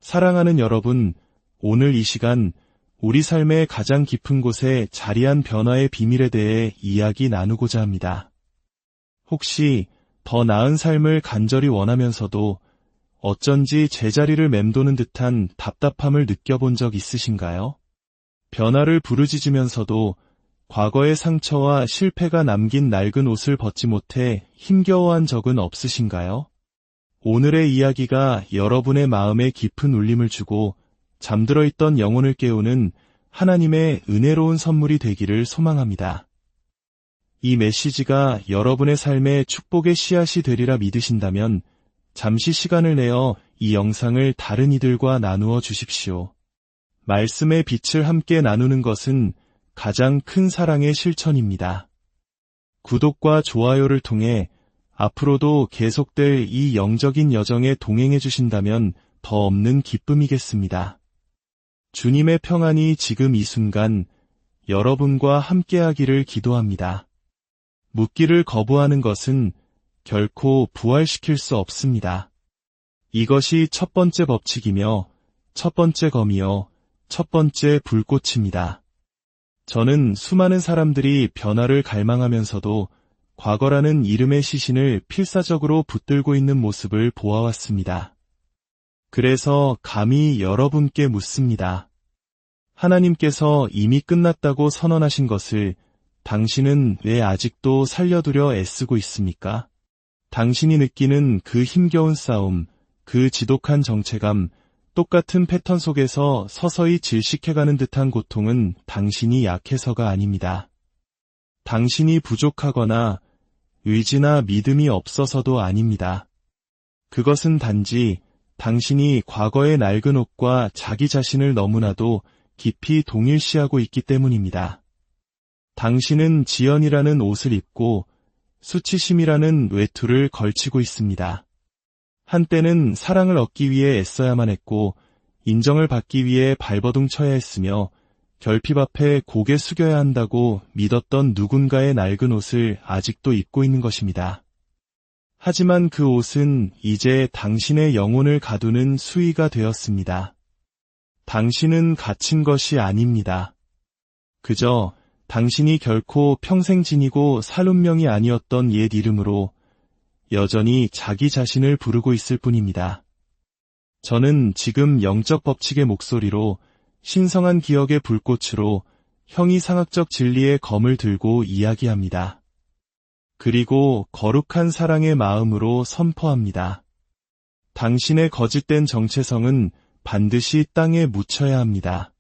사랑하는 여러분, 오늘 이 시간 우리 삶의 가장 깊은 곳에 자리한 변화의 비밀에 대해 이야기 나누고자 합니다. 혹시 더 나은 삶을 간절히 원하면서도 어쩐지 제자리를 맴도는 듯한 답답함을 느껴본 적 있으신가요? 변화를 부르짖으면서도 과거의 상처와 실패가 남긴 낡은 옷을 벗지 못해 힘겨워한 적은 없으신가요? 오늘의 이야기가 여러분의 마음에 깊은 울림을 주고 잠들어 있던 영혼을 깨우는 하나님의 은혜로운 선물이 되기를 소망합니다. 이 메시지가 여러분의 삶에 축복의 씨앗이 되리라 믿으신다면 잠시 시간을 내어 이 영상을 다른 이들과 나누어 주십시오. 말씀의 빛을 함께 나누는 것은 가장 큰 사랑의 실천입니다. 구독과 좋아요를 통해 앞으로도 계속될 이 영적인 여정에 동행해 주신다면 더 없는 기쁨이겠습니다. 주님의 평안이 지금 이 순간 여러분과 함께하기를 기도합니다. 묻기를 거부하는 것은 결코 부활시킬 수 없습니다. 이것이 첫 번째 법칙이며 첫 번째 검이요 첫 번째 불꽃입니다. 저는 수많은 사람들이 변화를 갈망하면서도 과거라는 이름의 시신을 필사적으로 붙들고 있는 모습을 보아왔습니다. 그래서 감히 여러분께 묻습니다. 하나님께서 이미 끝났다고 선언하신 것을 당신은 왜 아직도 살려두려 애쓰고 있습니까? 당신이 느끼는 그 힘겨운 싸움, 그 지독한 정체감, 똑같은 패턴 속에서 서서히 질식해가는 듯한 고통은 당신이 약해서가 아닙니다. 당신이 부족하거나 의지나 믿음이 없어서도 아닙니다. 그것은 단지 당신이 과거의 낡은 옷과 자기 자신을 너무나도 깊이 동일시하고 있기 때문입니다. 당신은 지연이라는 옷을 입고 수치심이라는 외투를 걸치고 있습니다. 한때는 사랑을 얻기 위해 애써야만 했고 인정을 받기 위해 발버둥 쳐야 했으며 결핍 앞에 고개 숙여야 한다고 믿었던 누군가의 낡은 옷을 아직도 입고 있는 것입니다. 하지만 그 옷은 이제 당신의 영혼을 가두는 수의가 되었습니다. 당신은 갇힌 것이 아닙니다. 그저 당신이 결코 평생 지니고 살 운명이 아니었던 옛 이름으로 여전히 자기 자신을 부르고 있을 뿐입니다. 저는 지금 영적 법칙의 목소리로 신성한 기억의 불꽃으로 형이상학적 진리의 검을 들고 이야기합니다. 그리고 거룩한 사랑의 마음으로 선포합니다. 당신의 거짓된 정체성은 반드시 땅에 묻혀야 합니다.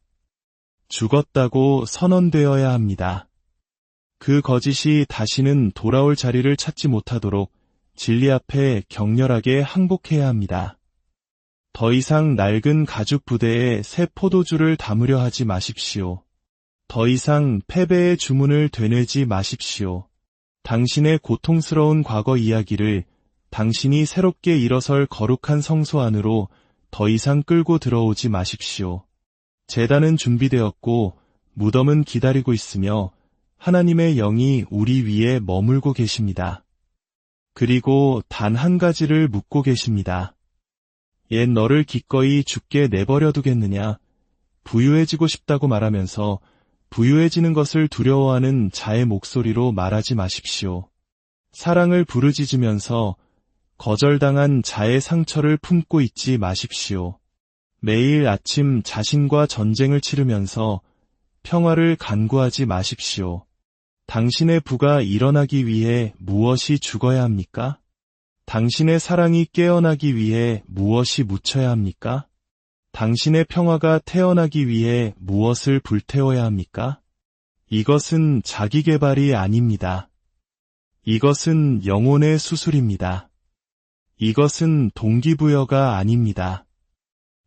죽었다고 선언되어야 합니다. 그 거짓이 다시는 돌아올 자리를 찾지 못하도록 진리 앞에 격렬하게 항복해야 합니다. 더 이상 낡은 가죽 부대에 새 포도주를 담으려 하지 마십시오. 더 이상 패배의 주문을 되뇌지 마십시오. 당신의 고통스러운 과거 이야기를 당신이 새롭게 일어설 거룩한 성소 안으로 더 이상 끌고 들어오지 마십시오. 제단은 준비되었고 무덤은 기다리고 있으며 하나님의 영이 우리 위에 머물고 계십니다. 그리고 단 한 가지를 묻고 계십니다. 옛 너를 기꺼이 죽게 내버려 두겠느냐? 부유해지고 싶다고 말하면서 부유해지는 것을 두려워하는 자의 목소리로 말하지 마십시오. 사랑을 부르짖으면서 거절당한 자의 상처를 품고 있지 마십시오. 매일 아침 자신과 전쟁을 치르면서 평화를 간구하지 마십시오. 당신의 부가 일어나기 위해 무엇이 죽어야 합니까? 당신의 사랑이 깨어나기 위해 무엇이 묻혀야 합니까? 당신의 평화가 태어나기 위해 무엇을 불태워야 합니까? 이것은 자기개발이 아닙니다. 이것은 영혼의 수술입니다. 이것은 동기부여가 아닙니다.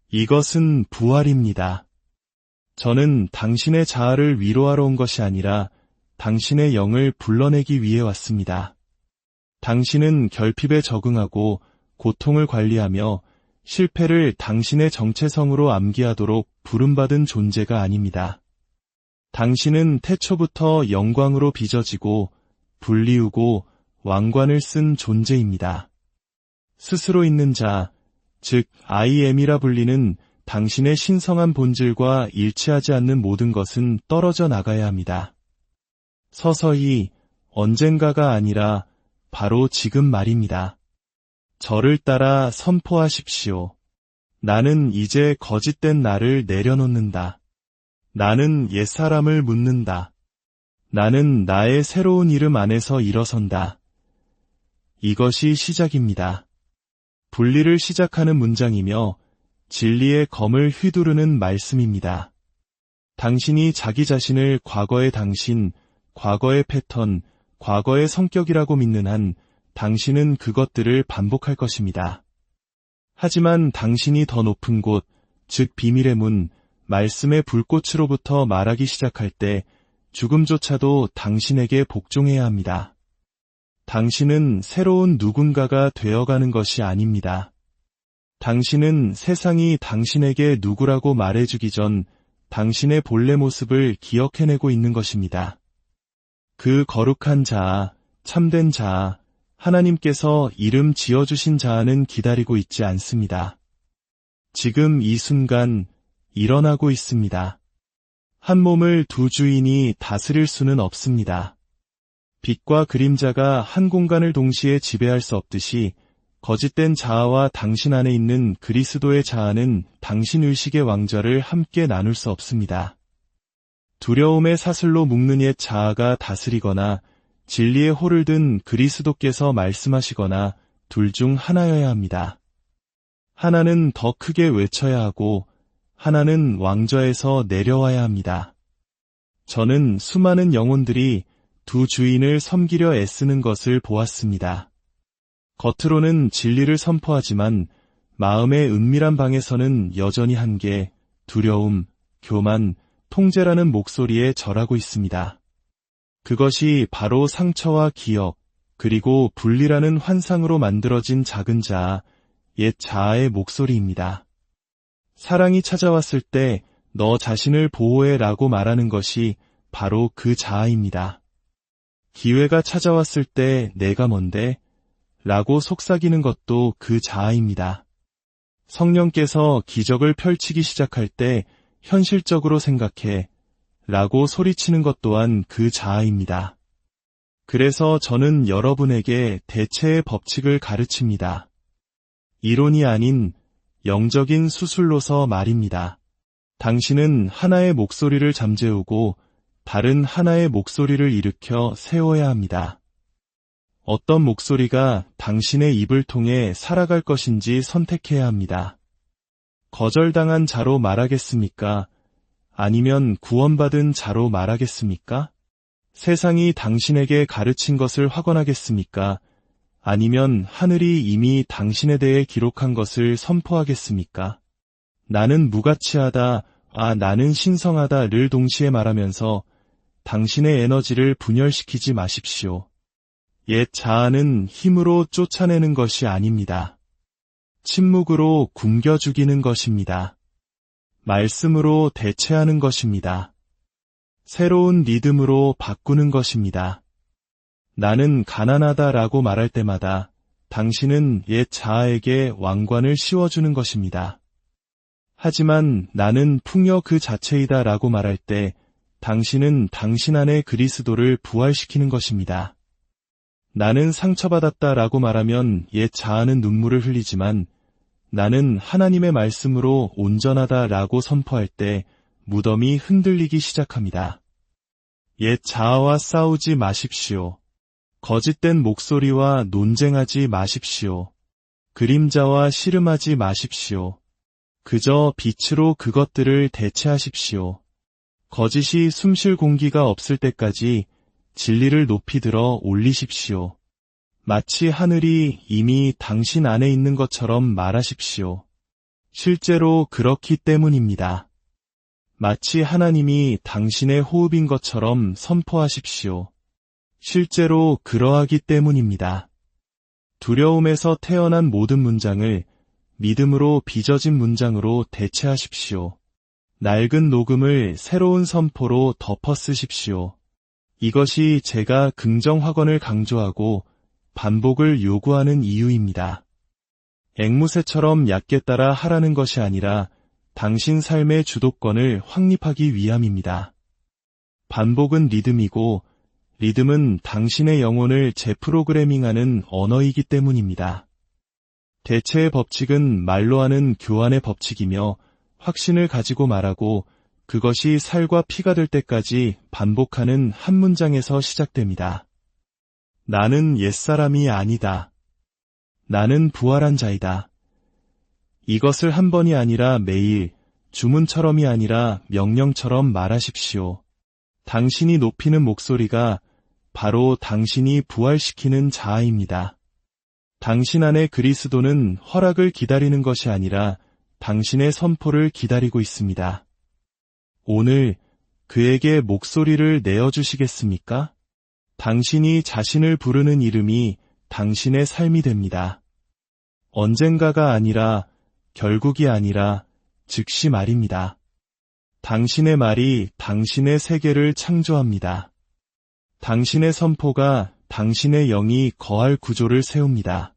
이것은 부활입니다. 저는 당신의 자아를 위로하러 온 것이 아니라 당신의 영을 불러내기 위해 왔습니다. 당신은 결핍에 적응하고 고통을 관리하며 실패를 당신의 정체성으로 암기하도록 부름받은 존재가 아닙니다. 당신은 태초부터 영광으로 빚어지고 불리우고 왕관을 쓴 존재입니다. 스스로 있는 자, 즉 I am이라 불리는 당신의 신성한 본질과 일치하지 않는 모든 것은 떨어져 나가야 합니다. 서서히, 언젠가가 아니라 바로 지금 말입니다. 저를 따라 선포하십시오. 나는 이제 거짓된 나를 내려놓는다. 나는 옛사람을 묻는다. 나는 나의 새로운 이름 안에서 일어선다. 이것이 시작입니다. 분리를 시작하는 문장이며 진리의 검을 휘두르는 말씀입니다. 당신이 자기 자신을 과거의 당신, 과거의 패턴, 과거의 성격이라고 믿는 한 당신은 그것들을 반복할 것입니다. 하지만 당신이 더 높은 곳, 즉 비밀의 문, 말씀의 불꽃으로부터 말하기 시작할 때 죽음조차도 당신에게 복종해야 합니다. 당신은 새로운 누군가가 되어가는 것이 아닙니다. 당신은 세상이 당신에게 누구라고 말해주기 전 당신의 본래 모습을 기억해내고 있는 것입니다. 그 거룩한 자아, 참된 자아, 하나님께서 이름 지어주신 자아는 기다리고 있지 않습니다. 지금 이 순간 일어나고 있습니다. 한 몸을 두 주인이 다스릴 수는 없습니다. 빛과 그림자가 한 공간을 동시에 지배할 수 없듯이 거짓된 자아와 당신 안에 있는 그리스도의 자아는 당신 의식의 왕좌를 함께 나눌 수 없습니다. 두려움의 사슬로 묶는 옛 자아가 다스리거나 진리의 호를 든 그리스도께서 말씀하시거나 둘 중 하나여야 합니다. 하나는 더 크게 외쳐야 하고 하나는 왕좌에서 내려와야 합니다. 저는 수많은 영혼들이 두 주인을 섬기려 애쓰는 것을 보았습니다. 겉으로는 진리를 선포하지만 마음의 은밀한 방에서는 여전히 한계, 두려움, 교만, 통제라는 목소리에 절하고 있습니다. 그것이 바로 상처와 기억, 그리고 분리라는 환상으로 만들어진 작은 자아, 옛 자아의 목소리입니다. 사랑이 찾아왔을 때 너 자신을 보호해 라고 말하는 것이 바로 그 자아입니다. 기회가 찾아왔을 때 내가 뭔데? 라고 속삭이는 것도 그 자아입니다. 성령께서 기적을 펼치기 시작할 때 현실적으로 생각해 라고 소리치는 것 또한 그 자아입니다. 그래서 저는 여러분에게 대체의 법칙을 가르칩니다. 이론이 아닌 영적인 수술로서 말입니다. 당신은 하나의 목소리를 잠재우고 다른 하나의 목소리를 일으켜 세워야 합니다. 어떤 목소리가 당신의 입을 통해 살아갈 것인지 선택해야 합니다. 거절당한 자로 말하겠습니까? 아니면 구원받은 자로 말하겠습니까? 세상이 당신에게 가르친 것을 확언하겠습니까? 아니면 하늘이 이미 당신에 대해 기록한 것을 선포하겠습니까? 나는 무가치하다, 나는 신성하다를 동시에 말하면서 당신의 에너지를 분열시키지 마십시오. 옛 자아는 힘으로 쫓아내는 것이 아닙니다. 침묵으로 굶겨 죽이는 것입니다. 말씀으로 대체하는 것입니다. 새로운 리듬으로 바꾸는 것입니다. 나는 가난하다라고 말할 때마다 당신은 옛 자아에게 왕관을 씌워주는 것입니다. 하지만 나는 풍요 그 자체이다라고 말할 때 당신은 당신 안의 그리스도를 부활시키는 것입니다. 나는 상처받았다라고 말하면 옛 자아는 눈물을 흘리지만 나는 하나님의 말씀으로 온전하다라고 선포할 때 무덤이 흔들리기 시작합니다. 옛 자아와 싸우지 마십시오. 거짓된 목소리와 논쟁하지 마십시오. 그림자와 씨름하지 마십시오. 그저 빛으로 그것들을 대체하십시오. 거짓이 숨쉴 공기가 없을 때까지 진리를 높이 들어 올리십시오. 마치 하늘이 이미 당신 안에 있는 것처럼 말하십시오. 실제로 그렇기 때문입니다. 마치 하나님이 당신의 호흡인 것처럼 선포하십시오. 실제로 그러하기 때문입니다. 두려움에서 태어난 모든 문장을 믿음으로 빚어진 문장으로 대체하십시오. 낡은 녹음을 새로운 선포로 덮어 쓰십시오. 이것이 제가 긍정 확언을 강조하고 반복을 요구하는 이유입니다. 앵무새처럼 얕게 따라 하라는 것이 아니라 당신 삶의 주도권을 확립하기 위함입니다. 반복은 리듬이고 리듬은 당신의 영혼을 재프로그래밍하는 언어이기 때문입니다. 대체의 법칙은 말로 하는 교환의 법칙이며 확신을 가지고 말하고 그것이 살과 피가 될 때까지 반복하는 한 문장에서 시작됩니다. 나는 옛사람이 아니다. 나는 부활한 자이다. 이것을 한 번이 아니라 매일, 주문처럼이 아니라 명령처럼 말하십시오. 당신이 높이는 목소리가 바로 당신이 부활시키는 자아입니다. 당신 안에 그리스도는 허락을 기다리는 것이 아니라 당신의 선포를 기다리고 있습니다. 오늘 그에게 목소리를 내어주시겠습니까? 당신이 자신을 부르는 이름이 당신의 삶이 됩니다. 언젠가가 아니라 결국이 아니라 즉시 말입니다. 당신의 말이 당신의 세계를 창조합니다. 당신의 선포가 당신의 영이 거할 구조를 세웁니다.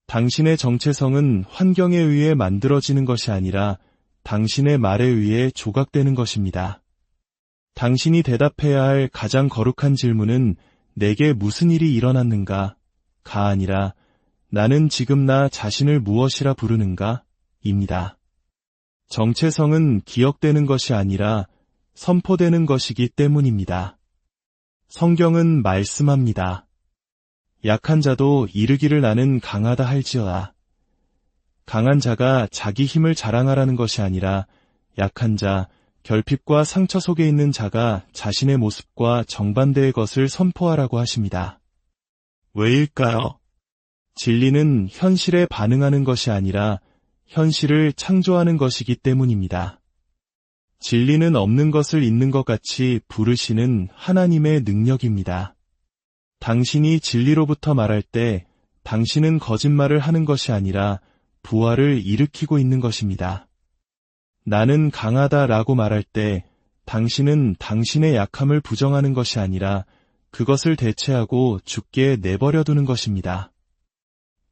당신의 정체성은 환경에 의해 만들어지는 것이 아니라 당신의 말에 의해 조각되는 것입니다. 당신이 대답해야 할 가장 거룩한 질문은 내게 무슨 일이 일어났는가? 가 아니라 나는 지금 나 자신을 무엇이라 부르는가? 입니다. 정체성은 기억되는 것이 아니라 선포되는 것이기 때문입니다. 성경은 말씀합니다. 약한 자도 이르기를 나는 강하다 할지어다. 강한 자가 자기 힘을 자랑하라는 것이 아니라 약한 자, 결핍과 상처 속에 있는 자가 자신의 모습과 정반대의 것을 선포하라고 하십니다. 왜일까요? 진리는 현실에 반응하는 것이 아니라 현실을 창조하는 것이기 때문입니다. 진리는 없는 것을 있는 것 같이 부르시는 하나님의 능력입니다. 당신이 진리로부터 말할 때 당신은 거짓말을 하는 것이 아니라 부활을 일으키고 있는 것입니다. 나는 강하다라고 말할 때 당신은 당신의 약함을 부정하는 것이 아니라 그것을 대체하고 죽게 내버려 두는 것입니다.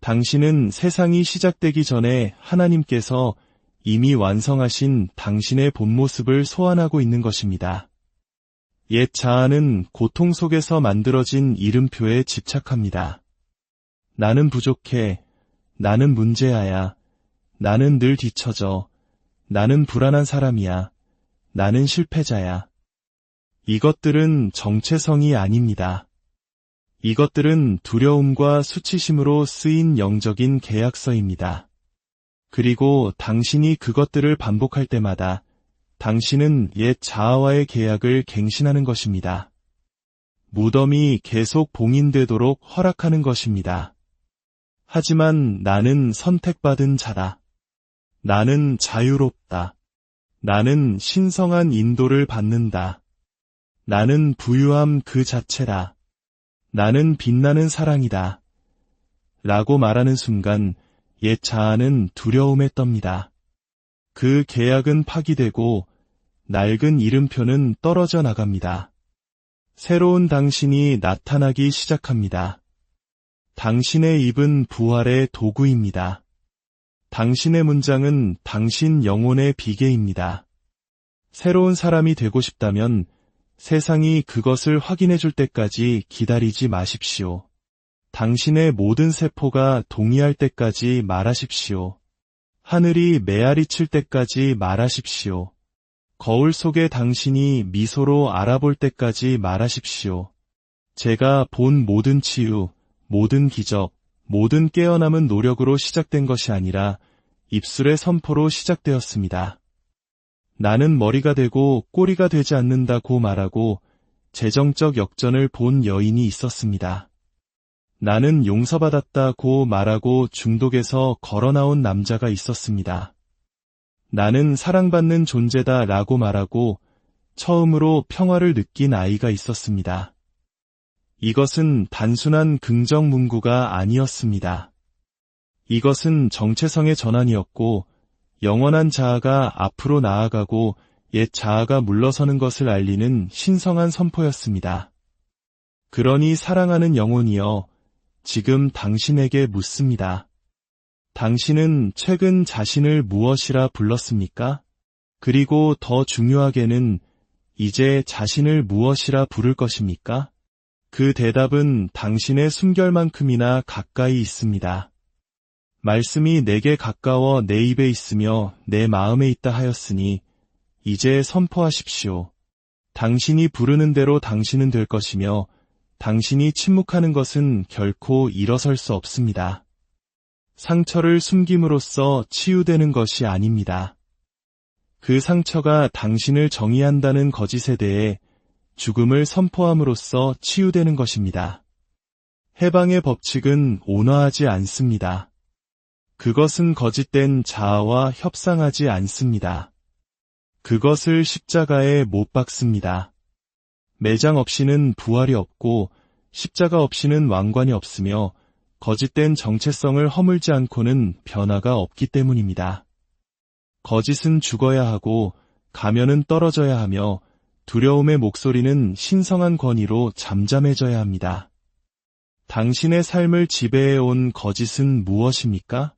당신은 세상이 시작되기 전에 하나님께서 이미 완성하신 당신의 본 모습을 소환하고 있는 것입니다. 옛 자아는 고통 속에서 만들어진 이름표에 집착합니다. 나는 부족해. 나는 문제아야. 나는 늘 뒤처져. 나는 불안한 사람이야. 나는 실패자야. 이것들은 정체성이 아닙니다. 이것들은 두려움과 수치심으로 쓰인 영적인 계약서입니다. 그리고 당신이 그것들을 반복할 때마다 당신은 옛 자아와의 계약을 갱신하는 것입니다. 무덤이 계속 봉인되도록 허락하는 것입니다. 하지만 나는 선택받은 자다. 나는 자유롭다. 나는 신성한 인도를 받는다. 나는 부유함 그 자체다. 나는 빛나는 사랑이다. 라고 말하는 순간 옛 자아는 두려움에 떱니다. 그 계약은 파기되고 낡은 이름표는 떨어져 나갑니다. 새로운 당신이 나타나기 시작합니다. 당신의 입은 부활의 도구입니다. 당신의 문장은 당신 영혼의 비계입니다. 새로운 사람이 되고 싶다면 세상이 그것을 확인해 줄 때까지 기다리지 마십시오. 당신의 모든 세포가 동의할 때까지 말하십시오. 하늘이 메아리 칠 때까지 말하십시오. 거울 속의 당신이 미소로 알아볼 때까지 말하십시오. 제가 본 모든 치유, 모든 기적, 모든 깨어남은 노력으로 시작된 것이 아니라 입술의 선포로 시작되었습니다. 나는 머리가 되고 꼬리가 되지 않는다고 말하고 재정적 역전을 본 여인이 있었습니다. 나는 용서받았다고 말하고 중독에서 걸어나온 남자가 있었습니다. 나는 사랑받는 존재다라고 말하고 처음으로 평화를 느낀 아이가 있었습니다. 이것은 단순한 긍정 문구가 아니었습니다. 이것은 정체성의 전환이었고 영원한 자아가 앞으로 나아가고 옛 자아가 물러서는 것을 알리는 신성한 선포였습니다. 그러니 사랑하는 영혼이여, 지금 당신에게 묻습니다. 당신은 최근 자신을 무엇이라 불렀습니까? 그리고 더 중요하게는 이제 자신을 무엇이라 부를 것입니까? 그 대답은 당신의 숨결만큼이나 가까이 있습니다. 말씀이 내게 가까워 내 입에 있으며 내 마음에 있다 하였으니 이제 선포하십시오. 당신이 부르는 대로 당신은 될 것이며 당신이 침묵하는 것은 결코 일어설 수 없습니다. 상처를 숨김으로써 치유되는 것이 아닙니다. 그 상처가 당신을 정의한다는 거짓에 대해 죽음을 선포함으로써 치유되는 것입니다. 해방의 법칙은 온화하지 않습니다. 그것은 거짓된 자아와 협상하지 않습니다. 그것을 십자가에 못 박습니다. 매장 없이는 부활이 없고 십자가 없이는 왕관이 없으며 거짓된 정체성을 허물지 않고는 변화가 없기 때문입니다. 거짓은 죽어야 하고 가면은 떨어져야 하며 두려움의 목소리는 신성한 권위로 잠잠해져야 합니다. 당신의 삶을 지배해온 거짓은 무엇입니까?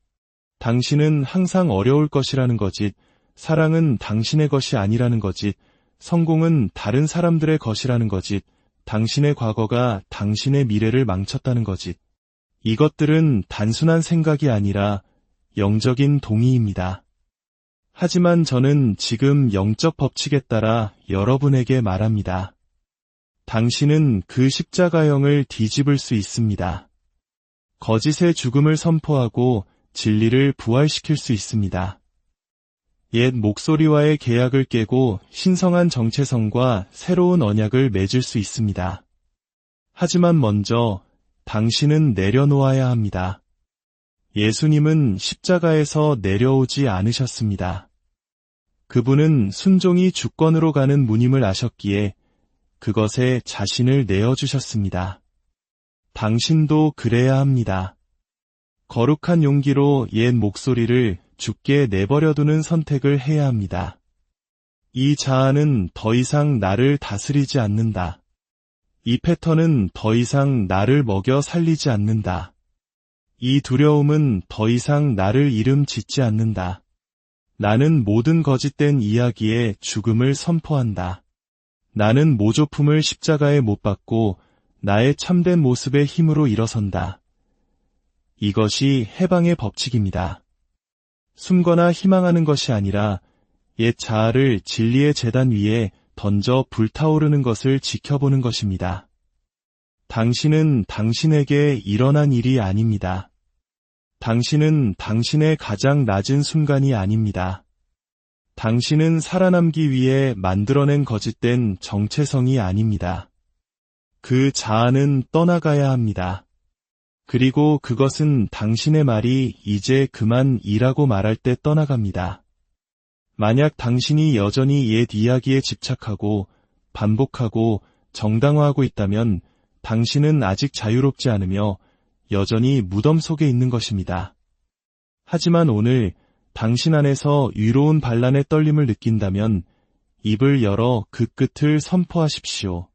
당신은 항상 어려울 것이라는 거짓, 사랑은 당신의 것이 아니라는 거짓, 성공은 다른 사람들의 것이라는 거짓, 당신의 과거가 당신의 미래를 망쳤다는 거짓. 이것들은 단순한 생각이 아니라 영적인 동의입니다. 하지만 저는 지금 영적 법칙에 따라 여러분에게 말합니다. 당신은 그 십자가형을 뒤집을 수 있습니다. 거짓의 죽음을 선포하고 진리를 부활시킬 수 있습니다. 옛 목소리와의 계약을 깨고 신성한 정체성과 새로운 언약을 맺을 수 있습니다. 하지만 먼저 당신은 내려놓아야 합니다. 예수님은 십자가에서 내려오지 않으셨습니다. 그분은 순종이 주권으로 가는 문임을 아셨기에 그것에 자신을 내어주셨습니다. 당신도 그래야 합니다. 거룩한 용기로 옛 목소리를 죽게 내버려두는 선택을 해야 합니다. 이 자아는 더 이상 나를 다스리지 않는다. 이 패턴은 더 이상 나를 먹여 살리지 않는다. 이 두려움은 더 이상 나를 이름 짓지 않는다. 나는 모든 거짓된 이야기에 죽음을 선포한다. 나는 모조품을 십자가에 못 박고 나의 참된 모습의 힘으로 일어선다. 이것이 해방의 법칙입니다. 숨거나 희망하는 것이 아니라 옛 자아를 진리의 제단 위에 던져 불타오르는 것을 지켜보는 것입니다. 당신은 당신에게 일어난 일이 아닙니다. 당신은 당신의 가장 낮은 순간이 아닙니다. 당신은 살아남기 위해 만들어낸 거짓된 정체성이 아닙니다. 그 자아는 떠나가야 합니다. 그리고 그것은 당신의 말이 이제 그만 이라고 말할 때 떠나갑니다. 만약 당신이 여전히 옛 이야기에 집착하고 반복하고 정당화하고 있다면 당신은 아직 자유롭지 않으며 여전히 무덤 속에 있는 것입니다. 하지만 오늘 당신 안에서 위로운 반란의 떨림을 느낀다면 입을 열어 그 끝을 선포하십시오.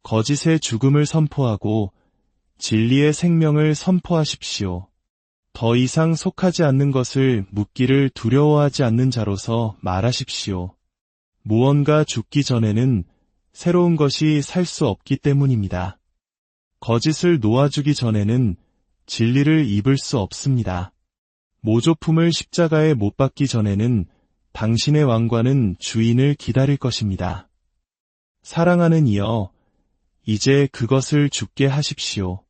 거짓의 죽음을 선포하고 진리의 생명을 선포하십시오. 더 이상 속하지 않는 것을 묻기를 두려워하지 않는 자로서 말하십시오. 무언가 죽기 전에는 새로운 것이 살 수 없기 때문입니다. 거짓을 놓아주기 전에는 진리를 입을 수 없습니다. 모조품을 십자가에 못 박기 전에는 당신의 왕관은 주인을 기다릴 것입니다. 사랑하는 이여, 이제 그것을 죽게 하십시오.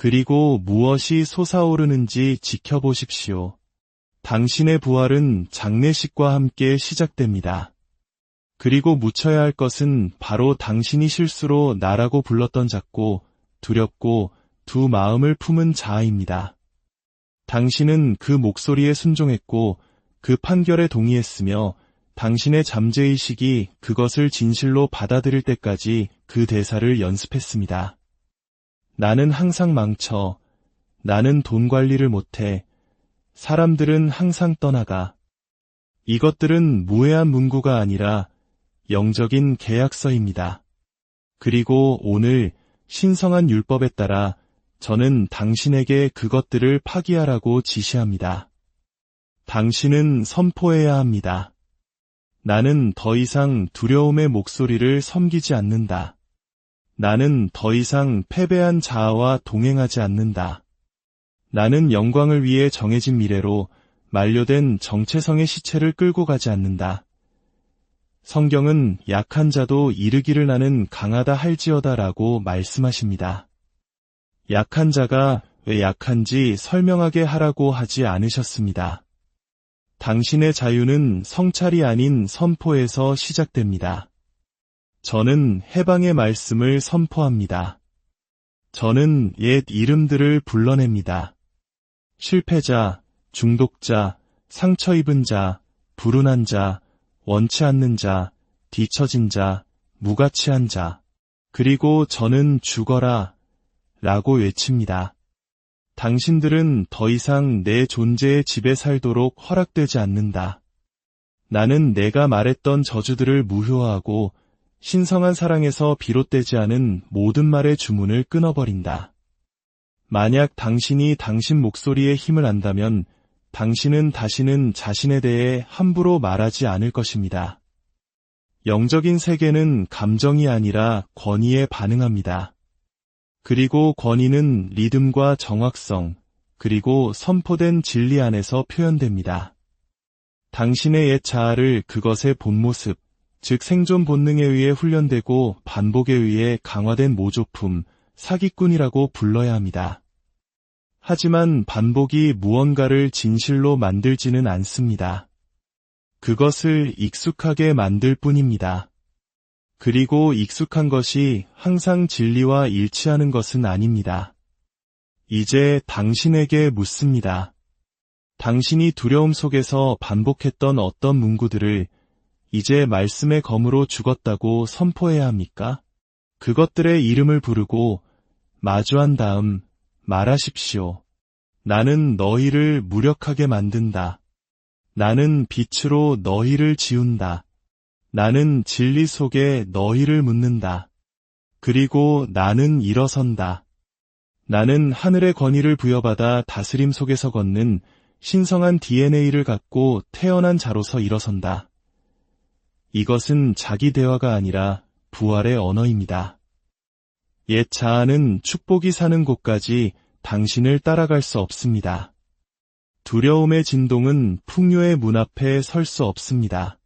그리고 무엇이 솟아오르는지 지켜보십시오. 당신의 부활은 장례식과 함께 시작됩니다. 그리고 묻혀야 할 것은 바로 당신이 실수로 나라고 불렀던 작고 두렵고 두 마음을 품은 자아입니다. 당신은 그 목소리에 순종했고 그 판결에 동의했으며 당신의 잠재의식이 그것을 진실로 받아들일 때까지 그 대사를 연습했습니다. 나는 항상 망쳐. 나는 돈 관리를 못해. 사람들은 항상 떠나가. 이것들은 무해한 문구가 아니라 영적인 계약서입니다. 그리고 오늘 신성한 율법에 따라 저는 당신에게 그것들을 파기하라고 지시합니다. 당신은 선포해야 합니다. 나는 더 이상 두려움의 목소리를 섬기지 않는다. 나는 더 이상 패배한 자아와 동행하지 않는다. 나는 영광을 위해 정해진 미래로 만료된 정체성의 시체를 끌고 가지 않는다. 성경은 약한 자도 이르기를 나는 강하다 할지어다 라고 말씀하십니다. 약한 자가 왜 약한지 설명하게 하라고 하지 않으셨습니다. 당신의 자유는 성찰이 아닌 선포에서 시작됩니다. 저는 해방의 말씀을 선포합니다. 저는 옛 이름들을 불러냅니다. 실패자, 중독자, 상처 입은 자, 불운한 자, 원치 않는 자, 뒤처진 자, 무가치한 자, 그리고 저는 죽어라 라고 외칩니다. 당신들은 더 이상 내 존재의 집에 살도록 허락되지 않는다. 나는 내가 말했던 저주들을 무효화하고 신성한 사랑에서 비롯되지 않은 모든 말의 주문을 끊어버린다. 만약 당신이 당신 목소리의 힘을 안다면 당신은 다시는 자신에 대해 함부로 말하지 않을 것입니다. 영적인 세계는 감정이 아니라 권위에 반응합니다. 그리고 권위는 리듬과 정확성, 그리고 선포된 진리 안에서 표현됩니다. 당신의 옛 자아를 그것의 본모습, 즉 생존 본능에 의해 훈련되고 반복에 의해 강화된 모조품, 사기꾼이라고 불러야 합니다. 하지만 반복이 무언가를 진실로 만들지는 않습니다. 그것을 익숙하게 만들 뿐입니다. 그리고 익숙한 것이 항상 진리와 일치하는 것은 아닙니다. 이제 당신에게 묻습니다. 당신이 두려움 속에서 반복했던 어떤 문구들을 이제 말씀의 검으로 죽었다고 선포해야 합니까? 그것들의 이름을 부르고 마주한 다음 말하십시오. 나는 너희를 무력하게 만든다. 나는 빛으로 너희를 지운다. 나는 진리 속에 너희를 묻는다. 그리고 나는 일어선다. 나는 하늘의 권위를 부여받아 다스림 속에서 걷는 신성한 DNA를 갖고 태어난 자로서 일어선다. 이것은 자기 대화가 아니라 부활의 언어입니다. 옛 자아는 축복이 사는 곳까지 당신을 따라갈 수 없습니다. 두려움의 진동은 풍요의 문 앞에 설 수 없습니다.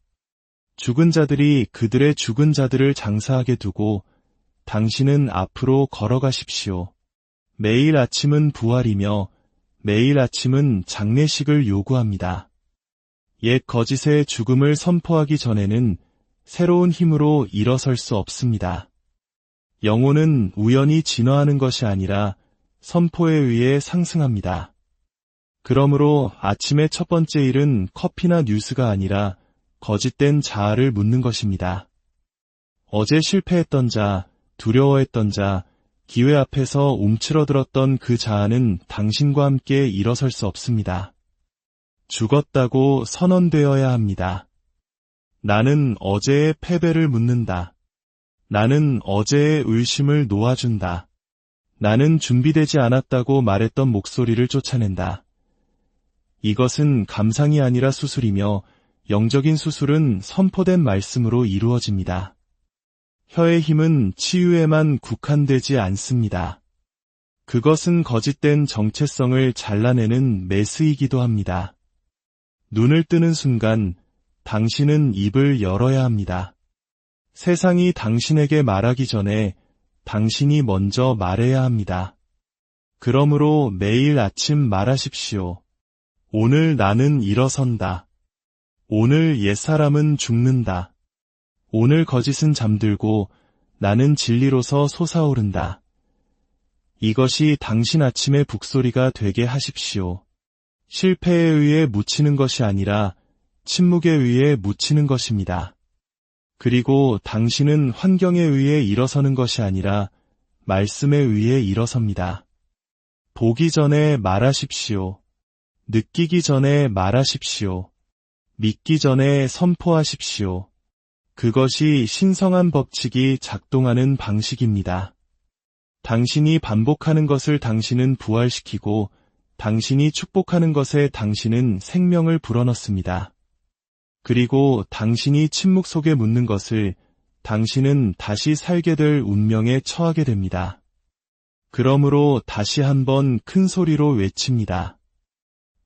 죽은 자들이 그들의 죽은 자들을 장사하게 두고 당신은 앞으로 걸어가십시오. 매일 아침은 부활이며 매일 아침은 장례식을 요구합니다. 옛 거짓의 죽음을 선포하기 전에는 새로운 힘으로 일어설 수 없습니다. 영혼은 우연히 진화하는 것이 아니라 선포에 의해 상승합니다. 그러므로 아침의 첫 번째 일은 커피나 뉴스가 아니라 거짓된 자아를 묻는 것입니다. 어제 실패했던 자, 두려워했던 자, 기회 앞에서 움츠러들었던 그 자아는 당신과 함께 일어설 수 없습니다. 죽었다고 선언되어야 합니다. 나는 어제의 패배를 묻는다. 나는 어제의 의심을 놓아준다. 나는 준비되지 않았다고 말했던 목소리를 쫓아낸다. 이것은 감상이 아니라 수술이며 영적인 수술은 선포된 말씀으로 이루어집니다. 혀의 힘은 치유에만 국한되지 않습니다. 그것은 거짓된 정체성을 잘라내는 메스이기도 합니다. 눈을 뜨는 순간 당신은 입을 열어야 합니다. 세상이 당신에게 말하기 전에 당신이 먼저 말해야 합니다. 그러므로 매일 아침 말하십시오. 오늘 나는 일어선다. 오늘 옛사람은 죽는다. 오늘 거짓은 잠들고 나는 진리로서 솟아오른다. 이것이 당신 아침의 북소리가 되게 하십시오. 실패에 의해 묻히는 것이 아니라 침묵에 의해 묻히는 것입니다. 그리고 당신은 환경에 의해 일어서는 것이 아니라 말씀에 의해 일어섭니다. 보기 전에 말하십시오. 느끼기 전에 말하십시오. 믿기 전에 선포하십시오. 그것이 신성한 법칙이 작동하는 방식입니다. 당신이 반복하는 것을 당신은 부활시키고 당신이 축복하는 것에 당신은 생명을 불어넣습니다. 그리고 당신이 침묵 속에 묻는 것을 당신은 다시 살게 될 운명에 처하게 됩니다. 그러므로 다시 한번 큰 소리로 외칩니다.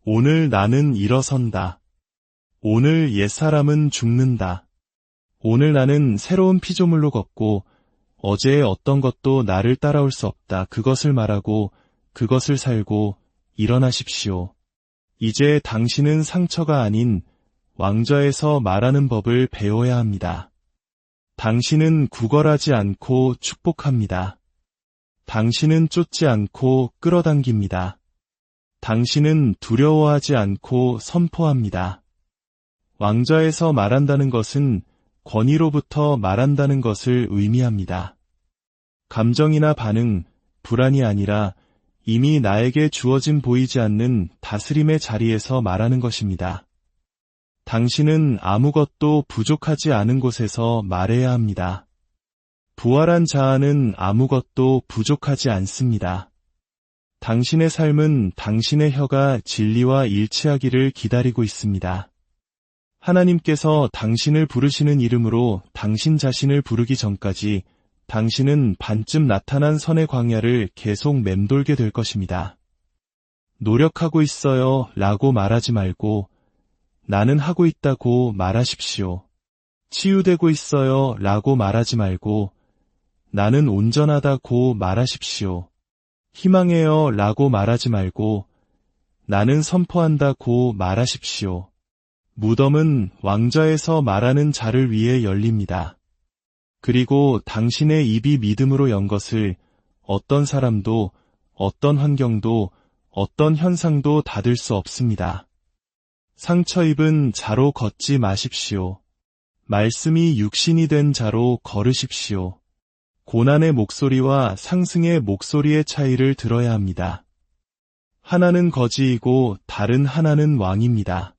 오늘 나는 일어선다. 오늘 옛사람은 죽는다. 오늘 나는 새로운 피조물로 걷고 어제의 어떤 것도 나를 따라올 수 없다. 그것을 말하고 그것을 살고 일어나십시오. 이제 당신은 상처가 아닌 왕좌에서 말하는 법을 배워야 합니다. 당신은 구걸하지 않고 축복합니다. 당신은 쫓지 않고 끌어당깁니다. 당신은 두려워하지 않고 선포합니다. 왕좌에서 말한다는 것은 권위로부터 말한다는 것을 의미합니다. 감정이나 반응, 불안이 아니라 이미 나에게 주어진 보이지 않는 다스림의 자리에서 말하는 것입니다. 당신은 아무것도 부족하지 않은 곳에서 말해야 합니다. 부활한 자아는 아무것도 부족하지 않습니다. 당신의 삶은 당신의 혀가 진리와 일치하기를 기다리고 있습니다. 하나님께서 당신을 부르시는 이름으로 당신 자신을 부르기 전까지 당신은 반쯤 나타난 선의 광야를 계속 맴돌게 될 것입니다. 노력하고 있어요 라고 말하지 말고 나는 하고 있다고 말하십시오. 치유되고 있어요 라고 말하지 말고 나는 온전하다고 말하십시오. 희망해요 라고 말하지 말고 나는 선포한다고 말하십시오. 무덤은 왕좌에서 말하는 자를 위해 열립니다. 그리고 당신의 입이 믿음으로 연 것을 어떤 사람도, 어떤 환경도, 어떤 현상도 닫을 수 없습니다. 상처 입은 자로 걷지 마십시오. 말씀이 육신이 된 자로 걸으십시오. 고난의 목소리와 상승의 목소리의 차이를 들어야 합니다. 하나는 거지이고 다른 하나는 왕입니다.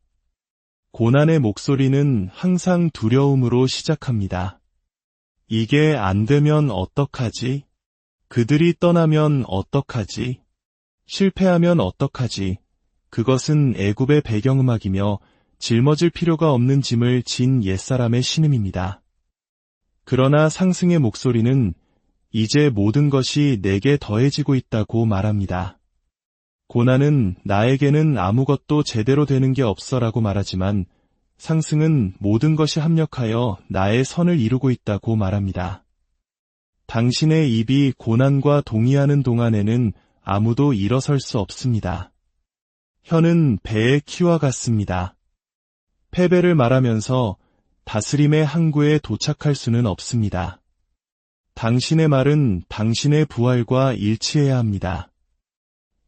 고난의 목소리는 항상 두려움으로 시작합니다. 이게 안 되면 어떡하지? 그들이 떠나면 어떡하지? 실패하면 어떡하지? 그것은 애굽의 배경음악이며 짊어질 필요가 없는 짐을 진 옛사람의 신음입니다. 그러나 상승의 목소리는 이제 모든 것이 내게 더해지고 있다고 말합니다. 고난은 나에게는 아무것도 제대로 되는 게 없어라고 말하지만 상승은 모든 것이 합력하여 나의 선을 이루고 있다고 말합니다. 당신의 입이 고난과 동의하는 동안에는 아무도 일어설 수 없습니다. 혀는 배의 키와 같습니다. 패배를 말하면서 다스림의 항구에 도착할 수는 없습니다. 당신의 말은 당신의 부활과 일치해야 합니다.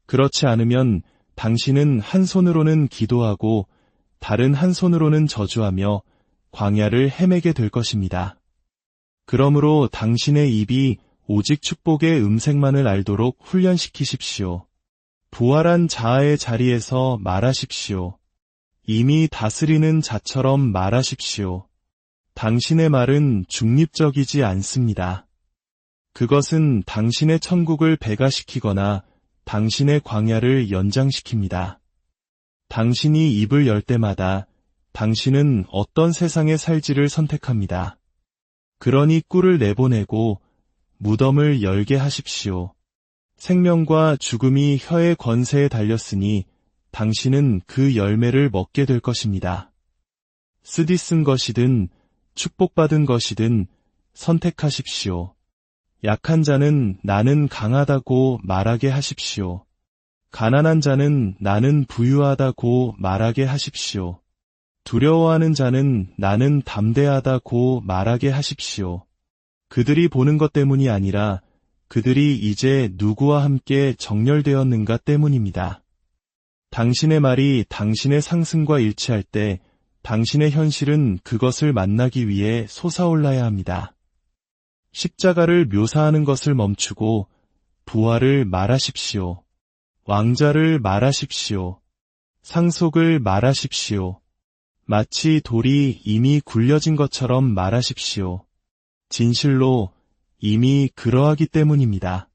그렇지 않으면 당신은 한 손으로는 기도하고 다른 한 손으로는 저주하며 광야를 헤매게 될 것입니다. 그러므로 당신의 입이 오직 축복의 음색만을 알도록 훈련시키십시오. 부활한 자아의 자리에서 말하십시오. 이미 다스리는 자처럼 말하십시오. 당신의 말은 중립적이지 않습니다. 그것은 당신의 천국을 배가시키거나 당신의 광야를 연장시킵니다. 당신이 입을 열 때마다 당신은 어떤 세상에 살지를 선택합니다. 그러니 꿀을 내보내고 무덤을 열게 하십시오. 생명과 죽음이 혀의 권세에 달렸으니 당신은 그 열매를 먹게 될 것입니다. 쓰디쓴 것이든 축복받은 것이든 선택하십시오. 약한 자는 나는 강하다고 말하게 하십시오. 가난한 자는 나는 부유하다고 말하게 하십시오. 두려워하는 자는 나는 담대하다고 말하게 하십시오. 그들이 보는 것 때문이 아니라 그들이 이제 누구와 함께 정렬되었는가 때문입니다. 당신의 말이 당신의 상승과 일치할 때 당신의 현실은 그것을 만나기 위해 솟아올라야 합니다. 십자가를 묘사하는 것을 멈추고 부활을 말하십시오. 왕자를 말하십시오. 상속을 말하십시오. 마치 돌이 이미 굴려진 것처럼 말하십시오. 진실로 이미 그러하기 때문입니다.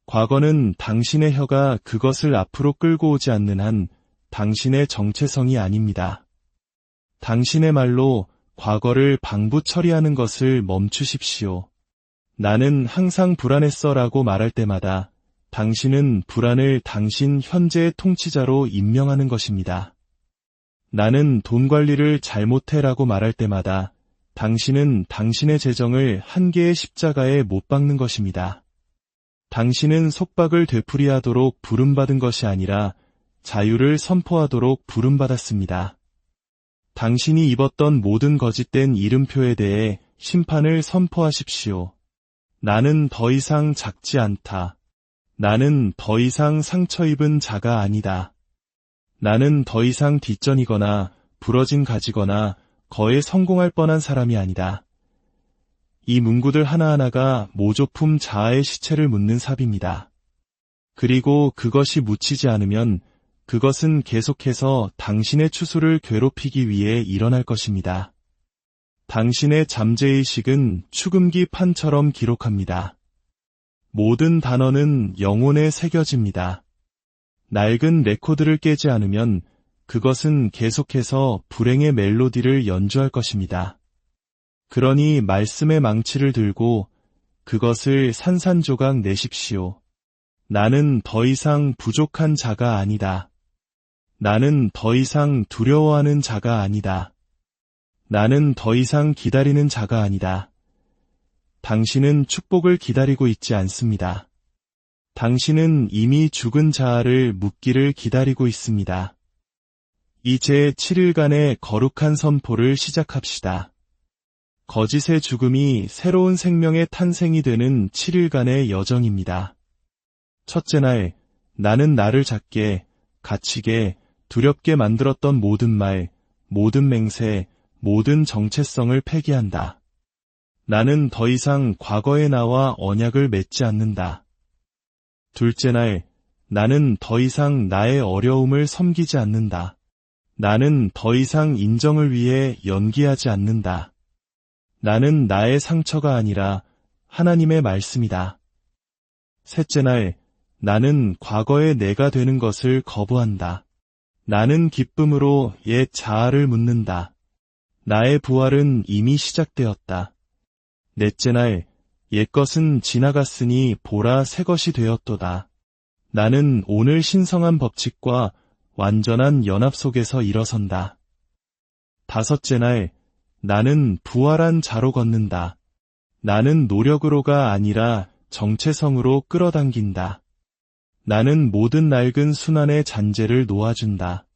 과거는 당신의 혀가 그것을 앞으로 끌고 오지 않는 한 당신의 정체성이 아닙니다. 당신의 말로 과거를 방부 처리하는 것을 멈추십시오. 나는 항상 불안했어 라고 말할 때마다 당신은 불안을 당신 현재의 통치자로 임명하는 것입니다. 나는 돈 관리를 잘못해 라고 말할 때마다 당신은 당신의 재정을 한 개의 십자가에 못 박는 것입니다. 당신은 속박을 되풀이하도록 부름받은 것이 아니라 자유를 선포하도록 부름받았습니다. 당신이 입었던 모든 거짓된 이름표에 대해 심판을 선포하십시오. 나는 더 이상 작지 않다. 나는 더 이상 상처 입은 자가 아니다. 나는 더 이상 뒷전이거나 부러진 가지거나 거에 성공할 뻔한 사람이 아니다. 이 문구들 하나하나가 모조품 자아의 시체를 묻는 삽입니다. 그리고 그것이 묻히지 않으면 그것은 계속해서 당신의 추수를 괴롭히기 위해 일어날 것입니다. 당신의 잠재의식은 축음기 판처럼 기록합니다. 모든 단어는 영혼에 새겨집니다. 낡은 레코드를 깨지 않으면 그것은 계속해서 불행의 멜로디를 연주할 것입니다. 그러니 말씀의 망치를 들고 그것을 산산조각 내십시오. 나는 더 이상 부족한 자가 아니다. 나는 더 이상 두려워하는 자가 아니다. 나는 더 이상 기다리는 자가 아니다. 당신은 축복을 기다리고 있지 않습니다. 당신은 이미 죽은 자아를 묻기를 기다리고 있습니다. 이제 7일간의 거룩한 선포를 시작합시다. 거짓의 죽음이 새로운 생명의 탄생이 되는 7일간의 여정입니다. 첫째 날, 나는 나를 작게, 갇히게, 두렵게 만들었던 모든 말, 모든 맹세, 모든 정체성을 폐기한다. 나는 더 이상 과거의 나와 언약을 맺지 않는다. 둘째 날, 나는 더 이상 나의 어려움을 섬기지 않는다. 나는 더 이상 인정을 위해 연기하지 않는다. 나는 나의 상처가 아니라 하나님의 말씀이다. 셋째 날, 나는 과거의 내가 되는 것을 거부한다. 나는 기쁨으로 옛 자아를 묻는다. 나의 부활은 이미 시작되었다. 넷째 날, 옛것은 지나갔으니 보라 새 것이 되었도다. 나는 오늘 신성한 법칙과 완전한 연합 속에서 일어선다. 다섯째 날, 나는 부활한 자로 걷는다. 나는 노력으로가 아니라 정체성으로 끌어당긴다. 나는 모든 낡은 순환의 잔재를 놓아준다.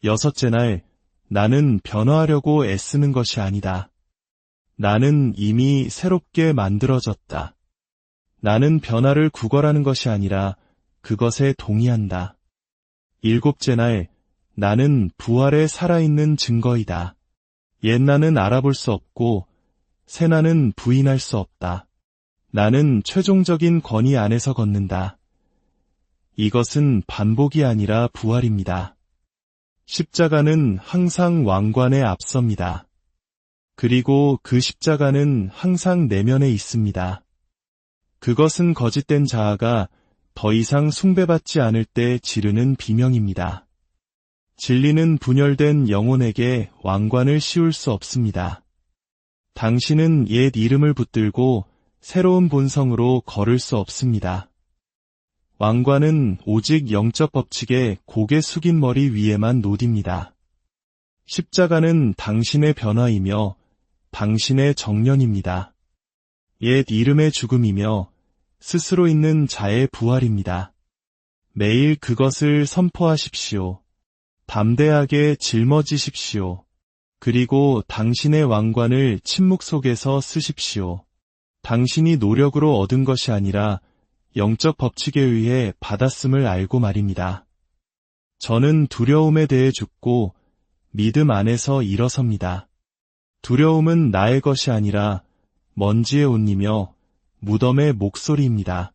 여섯째 날, 나는 변화하려고 애쓰는 것이 아니다. 나는 이미 새롭게 만들어졌다. 나는 변화를 구걸하는 것이 아니라 그것에 동의한다. 일곱째 날, 나는 부활에 살아있는 증거이다. 옛 나는 알아볼 수 없고 새 나는 부인할 수 없다. 나는 최종적인 권위 안에서 걷는다. 이것은 반복이 아니라 부활입니다. 십자가는 항상 왕관에 앞섭니다. 그리고 그 십자가는 항상 내면에 있습니다. 그것은 거짓된 자아가 더 이상 숭배받지 않을 때 지르는 비명입니다. 진리는 분열된 영혼에게 왕관을 씌울 수 없습니다. 당신은 옛 이름을 붙들고 새로운 본성으로 걸을 수 없습니다. 왕관은 오직 영적 법칙에 고개 숙인 머리 위에만 놓입니다. 십자가는 당신의 변화이며 당신의 정련입니다. 옛 이름의 죽음이며 스스로 있는 자의 부활입니다. 매일 그것을 선포하십시오. 담대하게 짊어지십시오. 그리고 당신의 왕관을 침묵 속에서 쓰십시오. 당신이 노력으로 얻은 것이 아니라 영적 법칙에 의해 받았음을 알고 말입니다. 저는 두려움에 대해 죽고 믿음 안에서 일어섭니다. 두려움은 나의 것이 아니라 먼지의 옷이며 무덤의 목소리입니다.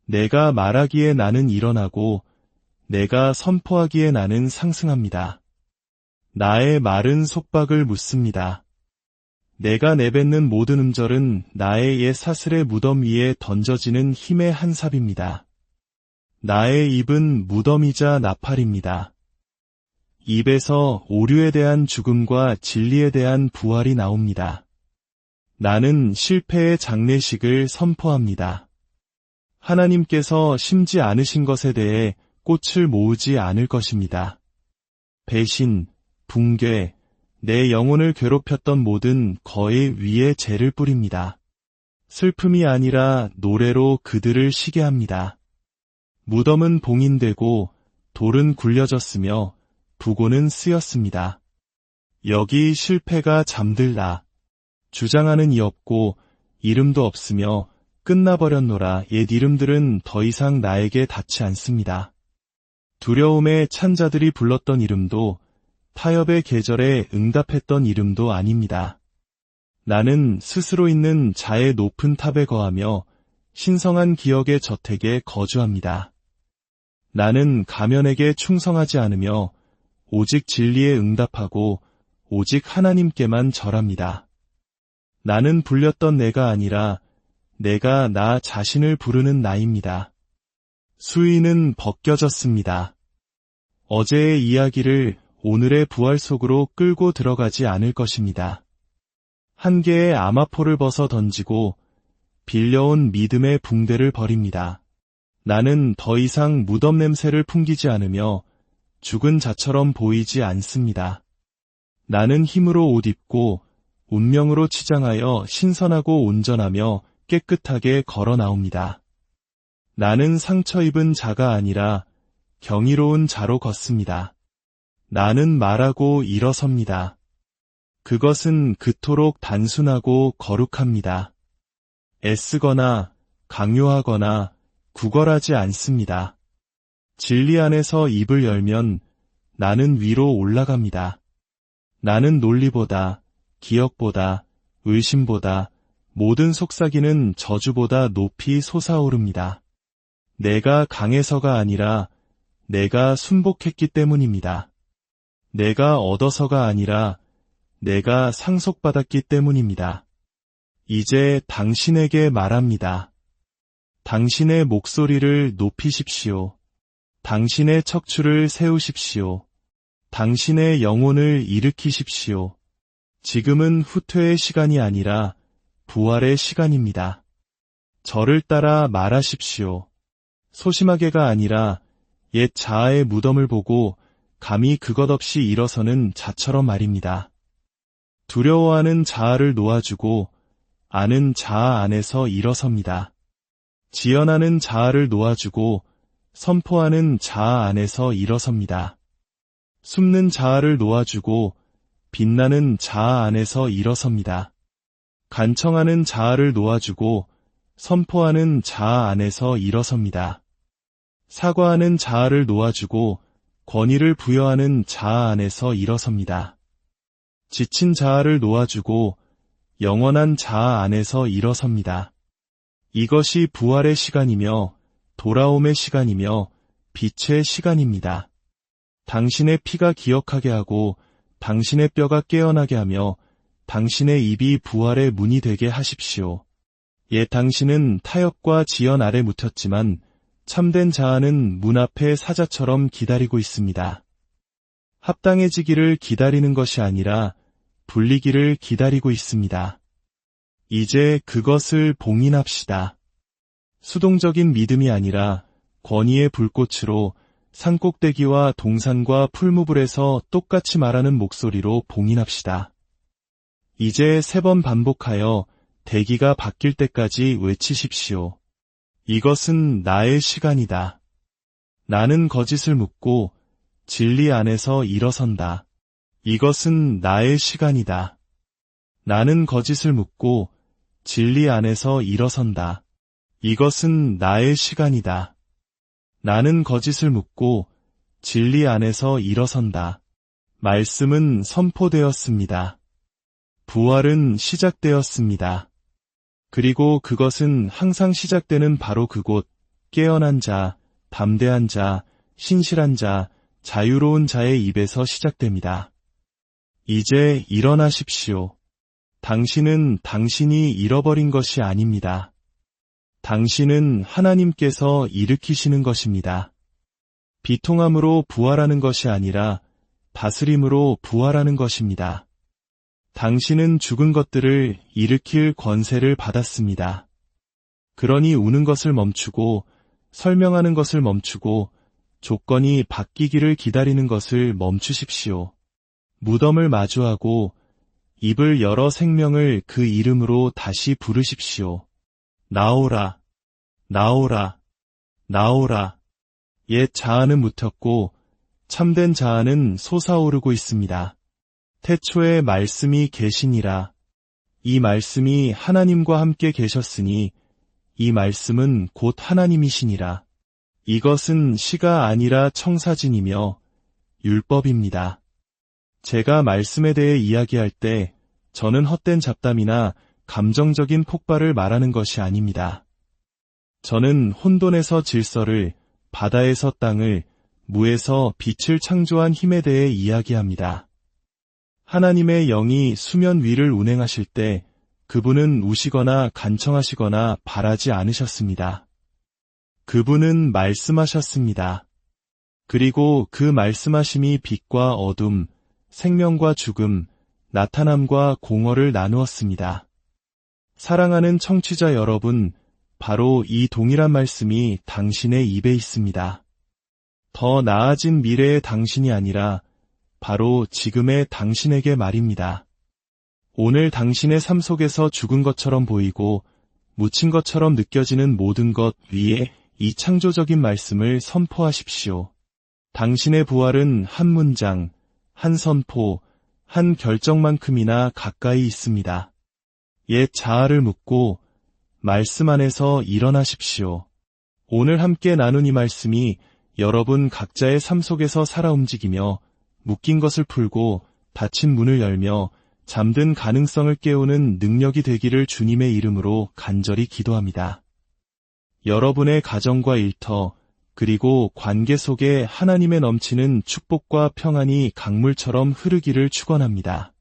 내가 말하기에 나는 일어나고 내가 선포하기에 나는 상승합니다. 나의 말은 속박을 묻습니다. 내가 내뱉는 모든 음절은 나의 옛 사슬의 무덤 위에 던져지는 힘의 한 삽입니다. 나의 입은 무덤이자 나팔입니다. 입에서 오류에 대한 죽음과 진리에 대한 부활이 나옵니다. 나는 실패의 장례식을 선포합니다. 하나님께서 심지 않으신 것에 대해 꽃을 모으지 않을 것입니다. 배신, 붕괴, 내 영혼을 괴롭혔던 모든 거의 위에 죄를 뿌립니다. 슬픔이 아니라 노래로 그들을 쉬게 합니다. 무덤은 봉인되고 돌은 굴려졌으며 부고는 쓰였습니다. 여기 실패가 잠들라. 주장하는 이 없고 이름도 없으며 끝나버렸노라. 옛 이름들은 더 이상 나에게 닿지 않습니다. 두려움에 찬 자들이 불렀던 이름도 타협의 계절에 응답했던 이름도 아닙니다. 나는 스스로 있는 자의 높은 탑에 거하며 신성한 기억의 저택에 거주합니다. 나는 가면에게 충성하지 않으며 오직 진리에 응답하고 오직 하나님께만 절합니다. 나는 불렸던 내가 아니라 내가 나 자신을 부르는 나입니다. 수위는 벗겨졌습니다. 어제의 이야기를 오늘의 부활 속으로 끌고 들어가지 않을 것입니다. 한 개의 아마포를 벗어 던지고 빌려온 믿음의 붕대를 버립니다. 나는 더 이상 무덤 냄새를 풍기지 않으며 죽은 자처럼 보이지 않습니다. 나는 힘으로 옷 입고 운명으로 치장하여 신선하고 온전하며 깨끗하게 걸어 나옵니다. 나는 상처 입은 자가 아니라 경이로운 자로 걷습니다. 나는 말하고 일어섭니다. 그것은 그토록 단순하고 거룩합니다. 애쓰거나 강요하거나 구걸하지 않습니다. 진리 안에서 입을 열면 나는 위로 올라갑니다. 나는 논리보다, 기억보다, 의심보다, 모든 속삭이는 저주보다 높이 솟아오릅니다. 내가 강해서가 아니라 내가 순복했기 때문입니다. 내가 얻어서가 아니라 내가 상속받았기 때문입니다. 이제 당신에게 말합니다. 당신의 목소리를 높이십시오. 당신의 척추를 세우십시오. 당신의 영혼을 일으키십시오. 지금은 후퇴의 시간이 아니라 부활의 시간입니다. 저를 따라 말하십시오. 소심하게가 아니라 옛 자아의 무덤을 보고 감히 그것 없이 일어서는 자처럼 말입니다. 두려워하는 자아를 놓아주고 아는 자아 안에서 일어섭니다. 지연하는 자아를 놓아주고 선포하는 자아 안에서 일어섭니다. 숨는 자아를 놓아주고 빛나는 자아 안에서 일어섭니다. 간청하는 자아를 놓아주고 선포하는 자아 안에서 일어섭니다. 사과하는 자아를 놓아주고 권위를 부여하는 자아 안에서 일어섭니다. 지친 자아를 놓아주고 영원한 자아 안에서 일어섭니다. 이것이 부활의 시간이며 돌아옴의 시간이며 빛의 시간입니다. 당신의 피가 기억하게 하고 당신의 뼈가 깨어나게 하며 당신의 입이 부활의 문이 되게 하십시오. 옛 당신은 타협과 지연 아래 묻혔지만 참된 자아는 문 앞에 사자처럼 기다리고 있습니다. 합당해지기를 기다리는 것이 아니라 불리기를 기다리고 있습니다. 이제 그것을 봉인합시다. 수동적인 믿음이 아니라 권위의 불꽃으로 산꼭대기와 동산과 풀무불에서 똑같이 말하는 목소리로 봉인합시다. 이제 3번 반복하여 대기가 바뀔 때까지 외치십시오. 이것은 나의 시간이다. 나는 거짓을 묻고 진리 안에서 일어선다. 이것은 나의 시간이다. 나는 거짓을 묻고 진리 안에서 일어선다. 이것은 나의 시간이다. 나는 거짓을 묻고 진리 안에서 일어선다. 말씀은 선포되었습니다. 부활은 시작되었습니다. 그리고 그것은 항상 시작되는 바로 그곳, 깨어난 자, 담대한 자, 신실한 자, 자유로운 자의 입에서 시작됩니다. 이제 일어나십시오. 당신은 당신이 잃어버린 것이 아닙니다. 당신은 하나님께서 일으키시는 것입니다. 비통함으로 부활하는 것이 아니라 다스림으로 부활하는 것입니다. 당신은 죽은 것들을 일으킬 권세를 받았습니다. 그러니 우는 것을 멈추고 설명하는 것을 멈추고 조건이 바뀌기를 기다리는 것을 멈추십시오. 무덤을 마주하고 입을 열어 생명을 그 이름으로 다시 부르십시오. 나오라, 나오라, 나오라. 옛 자아는 묻혔고 참된 자아는 솟아오르고 있습니다. 태초에 말씀이 계시니라. 이 말씀이 하나님과 함께 계셨으니 이 말씀은 곧 하나님이시니라. 이것은 시가 아니라 청사진이며 율법입니다. 제가 말씀에 대해 이야기할 때 저는 헛된 잡담이나 감정적인 폭발을 말하는 것이 아닙니다. 저는 혼돈에서 질서를, 바다에서 땅을, 무에서 빛을 창조한 힘에 대해 이야기합니다. 하나님의 영이 수면 위를 운행하실 때 그분은 우시거나 간청하시거나 바라지 않으셨습니다. 그분은 말씀하셨습니다. 그리고 그 말씀하심이 빛과 어둠, 생명과 죽음, 나타남과 공허를 나누었습니다. 사랑하는 청취자 여러분, 바로 이 동일한 말씀이 당신의 입에 있습니다. 더 나아진 미래의 당신이 아니라 바로 지금의 당신에게 말입니다. 오늘 당신의 삶 속에서 죽은 것처럼 보이고 묻힌 것처럼 느껴지는 모든 것 위에 이 창조적인 말씀을 선포하십시오. 당신의 부활은 한 문장, 한 선포, 한 결정만큼이나 가까이 있습니다. 옛 자아를 묻고 말씀 안에서 일어나십시오. 오늘 함께 나눈 이 말씀이 여러분 각자의 삶 속에서 살아 움직이며 묶인 것을 풀고 닫힌 문을 열며 잠든 가능성을 깨우는 능력이 되기를 주님의 이름으로 간절히 기도합니다. 여러분의 가정과 일터, 그리고 관계 속에 하나님의 넘치는 축복과 평안이 강물처럼 흐르기를 축원합니다.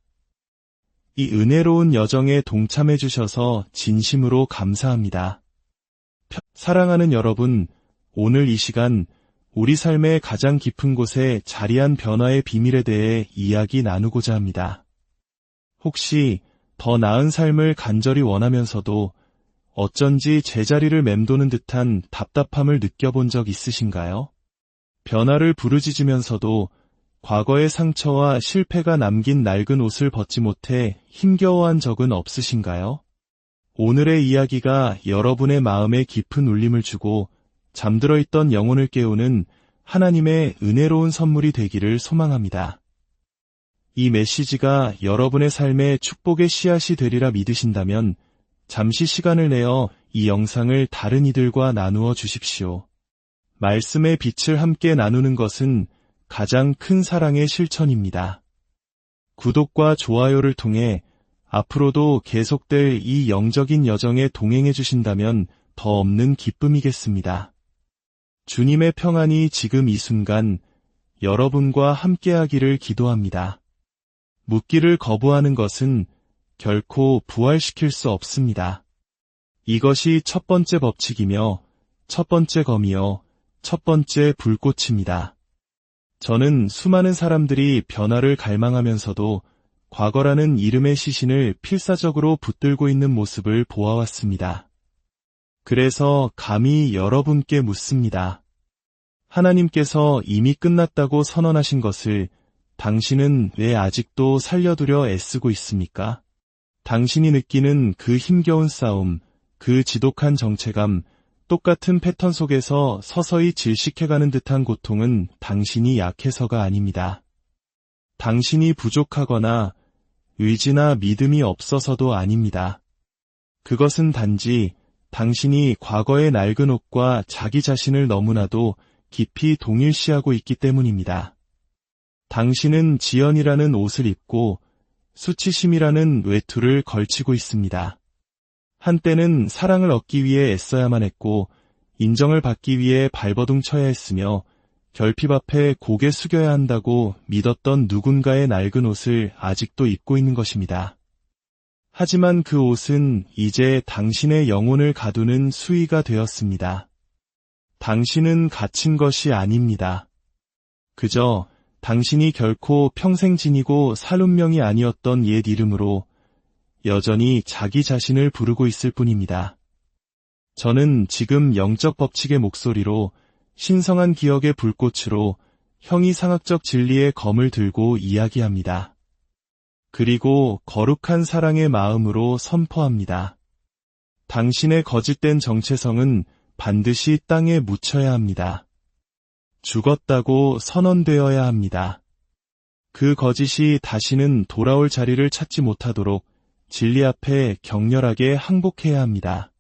이 은혜로운 여정에 동참해 주셔서 진심으로 감사합니다. 사랑하는 여러분, 오늘 이 시간 우리 삶의 가장 깊은 곳에 자리한 변화의 비밀에 대해 이야기 나누고자 합니다. 혹시 더 나은 삶을 간절히 원하면서도 어쩐지 제자리를 맴도는 듯한 답답함을 느껴본 적 있으신가요? 변화를 부르짖으면서도 과거의 상처와 실패가 남긴 낡은 옷을 벗지 못해 힘겨워한 적은 없으신가요? 오늘의 이야기가 여러분의 마음에 깊은 울림을 주고 잠들어 있던 영혼을 깨우는 하나님의 은혜로운 선물이 되기를 소망합니다. 이 메시지가 여러분의 삶에 축복의 씨앗이 되리라 믿으신다면 잠시 시간을 내어 이 영상을 다른 이들과 나누어 주십시오. 말씀의 빛을 함께 나누는 것은 가장 큰 사랑의 실천입니다. 구독과 좋아요를 통해 앞으로도 계속될 이 영적인 여정에 동행해 주신다면 더 없는 기쁨이겠습니다. 주님의 평안이 지금 이 순간 여러분과 함께하기를 기도합니다. 묻기를 거부하는 것은 결코 부활시킬 수 없습니다. 이것이 첫 번째 법칙이며 첫 번째 검이요 첫 번째 불꽃입니다. 저는 수많은 사람들이 변화를 갈망하면서도 과거라는 이름의 시신을 필사적으로 붙들고 있는 모습을 보아왔습니다. 그래서 감히 여러분께 묻습니다. 하나님께서 이미 끝났다고 선언하신 것을 당신은 왜 아직도 살려두려 애쓰고 있습니까? 당신이 느끼는 그 힘겨운 싸움, 그 지독한 정체감, 똑같은 패턴 속에서 서서히 질식해가는 듯한 고통은 당신이 약해서가 아닙니다. 당신이 부족하거나 의지나 믿음이 없어서도 아닙니다. 그것은 단지 당신이 과거의 낡은 옷과 자기 자신을 너무나도 깊이 동일시하고 있기 때문입니다. 당신은 지연이라는 옷을 입고 수치심이라는 외투를 걸치고 있습니다. 한때는 사랑을 얻기 위해 애써야만 했고 인정을 받기 위해 발버둥 쳐야 했으며 결핍 앞에 고개 숙여야 한다고 믿었던 누군가의 낡은 옷을 아직도 입고 있는 것입니다. 하지만 그 옷은 이제 당신의 영혼을 가두는 수의가 되었습니다. 당신은 갇힌 것이 아닙니다. 그저 당신이 결코 평생 지니고 살 운명이 아니었던 옛 이름으로 여전히 자기 자신을 부르고 있을 뿐입니다. 저는 지금 영적 법칙의 목소리로 신성한 기억의 불꽃으로 형이상학적 진리의 검을 들고 이야기합니다. 그리고 거룩한 사랑의 마음으로 선포합니다. 당신의 거짓된 정체성은 반드시 땅에 묻혀야 합니다. 죽었다고 선언되어야 합니다. 그 거짓이 다시는 돌아올 자리를 찾지 못하도록 진리 앞에 격렬하게 항복해야 합니다.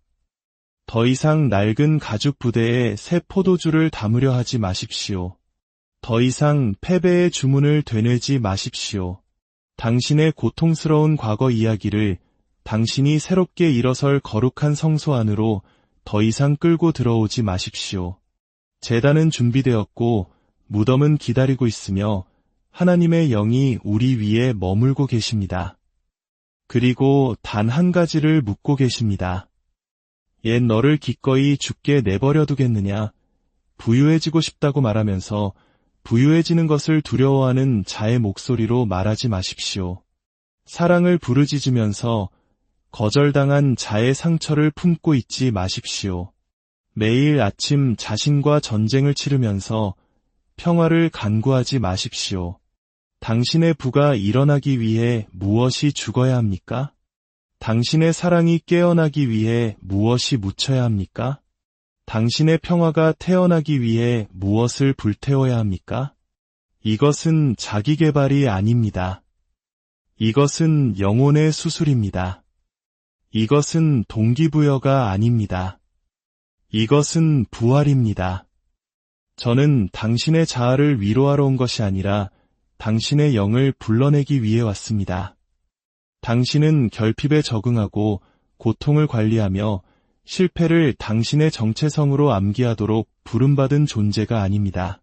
더 이상 낡은 가죽 부대에 새 포도주를 담으려 하지 마십시오. 더 이상 패배의 주문을 되뇌지 마십시오. 당신의 고통스러운 과거 이야기를 당신이 새롭게 일어설 거룩한 성소 안으로 더 이상 끌고 들어오지 마십시오. 제단은 준비되었고 무덤은 기다리고 있으며 하나님의 영이 우리 위에 머물고 계십니다. 그리고 단 한 가지를 묻고 계십니다. 옛 너를 기꺼이 죽게 내버려 두겠느냐? 부유해지고 싶다고 말하면서 부유해지는 것을 두려워하는 자의 목소리로 말하지 마십시오. 사랑을 부르짖으면서 거절당한 자의 상처를 품고 있지 마십시오. 매일 아침 자신과 전쟁을 치르면서 평화를 간구하지 마십시오. 당신의 부가 일어나기 위해 무엇이 죽어야 합니까? 당신의 사랑이 깨어나기 위해 무엇이 묻혀야 합니까? 당신의 평화가 태어나기 위해 무엇을 불태워야 합니까? 이것은 자기개발이 아닙니다. 이것은 영혼의 수술입니다. 이것은 동기부여가 아닙니다. 이것은 부활입니다. 저는 당신의 자아를 위로하러 온 것이 아니라 당신의 영을 불러내기 위해 왔습니다. 당신은 결핍에 적응하고 고통을 관리하며 실패를 당신의 정체성으로 암기하도록 부름받은 존재가 아닙니다.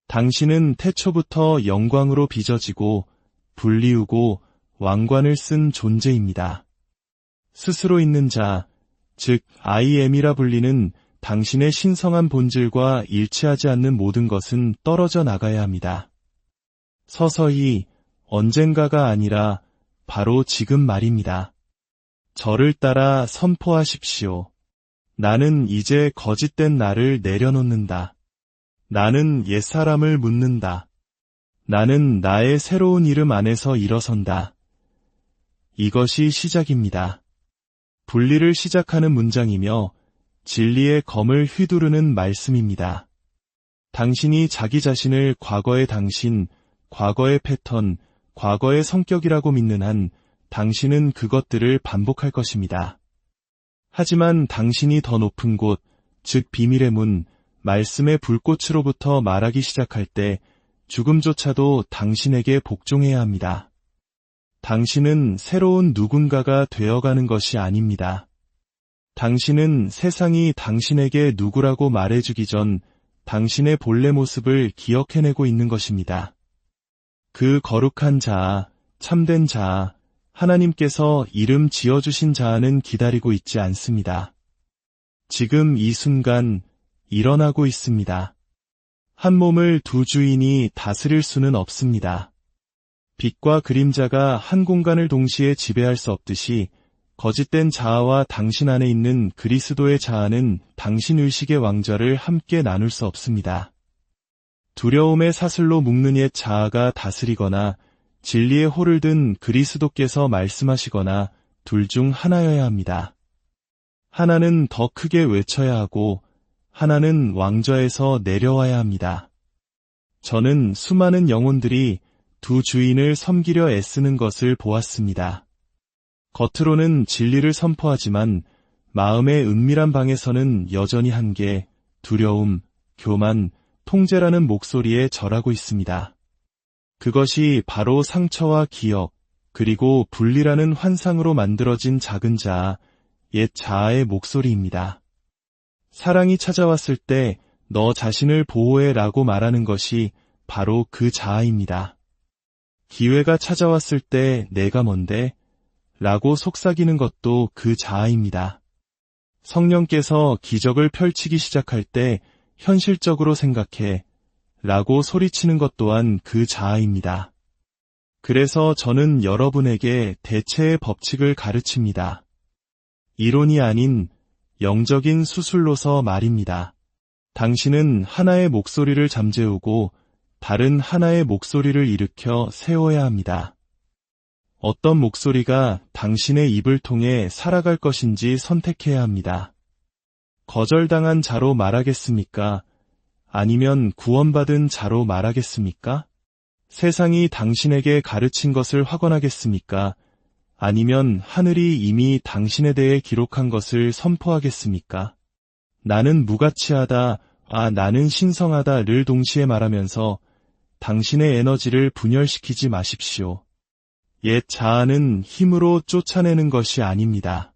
당신은 태초부터 영광으로 빚어지고 불리우고 왕관을 쓴 존재입니다. 스스로 있는 자, 즉 I am이라 불리는 당신의 신성한 본질과 일치하지 않는 모든 것은 떨어져 나가야 합니다. 서서히 언젠가가 아니라 바로 지금 말입니다. 저를 따라 선포하십시오. 나는 이제 거짓된 나를 내려놓는다. 나는 옛사람을 묻는다. 나는 나의 새로운 이름 안에서 일어선다. 이것이 시작입니다. 분리를 시작하는 문장이며 진리의 검을 휘두르는 말씀입니다. 당신이 자기 자신을 과거의 당신, 과거의 패턴, 과거의 성격이라고 믿는 한 당신은 그것들을 반복할 것입니다. 하지만 당신이 더 높은 곳, 즉 비밀의 문, 말씀의 불꽃으로부터 말하기 시작할 때 죽음조차도 당신에게 복종해야 합니다. 당신은 새로운 누군가가 되어가는 것이 아닙니다. 당신은 세상이 당신에게 누구라고 말해주기 전 당신의 본래 모습을 기억해내고 있는 것입니다. 그 거룩한 자아, 참된 자아, 하나님께서 이름 지어주신 자아는 기다리고 있지 않습니다. 지금 이 순간 일어나고 있습니다. 한 몸을 두 주인이 다스릴 수는 없습니다. 빛과 그림자가 한 공간을 동시에 지배할 수 없듯이 거짓된 자아와 당신 안에 있는 그리스도의 자아는 당신 의식의 왕좌를 함께 나눌 수 없습니다. 두려움의 사슬로 묶는 옛 자아가 다스리거나 진리의 호를 든 그리스도께서 말씀하시거나 둘 중 하나여야 합니다. 하나는 더 크게 외쳐야 하고 하나는 왕좌에서 내려와야 합니다. 저는 수많은 영혼들이 두 주인을 섬기려 애쓰는 것을 보았습니다. 겉으로는 진리를 선포하지만 마음의 은밀한 방에서는 여전히 한계, 두려움, 교만, 통제라는 목소리에 절하고 있습니다. 그것이 바로 상처와 기억, 그리고 분리라는 환상으로 만들어진 작은 자아, 옛 자아의 목소리입니다. 사랑이 찾아왔을 때 너 자신을 보호해 라고 말하는 것이 바로 그 자아입니다. 기회가 찾아왔을 때 내가 뭔데? 라고 속삭이는 것도 그 자아입니다. 성령께서 기적을 펼치기 시작할 때 현실적으로 생각해 라고 소리치는 것 또한 그 자아입니다. 그래서 저는 여러분에게 대체의 법칙을 가르칩니다. 이론이 아닌 영적인 수술로서 말입니다. 당신은 하나의 목소리를 잠재우고 다른 하나의 목소리를 일으켜 세워야 합니다. 어떤 목소리가 당신의 입을 통해 살아갈 것인지 선택해야 합니다. 거절당한 자로 말하겠습니까? 아니면 구원받은 자로 말하겠습니까? 세상이 당신에게 가르친 것을 확언하겠습니까? 아니면 하늘이 이미 당신에 대해 기록한 것을 선포하겠습니까? 나는 무가치하다, 나는 신성하다를 동시에 말하면서 당신의 에너지를 분열시키지 마십시오. 옛 자아는 힘으로 쫓아내는 것이 아닙니다.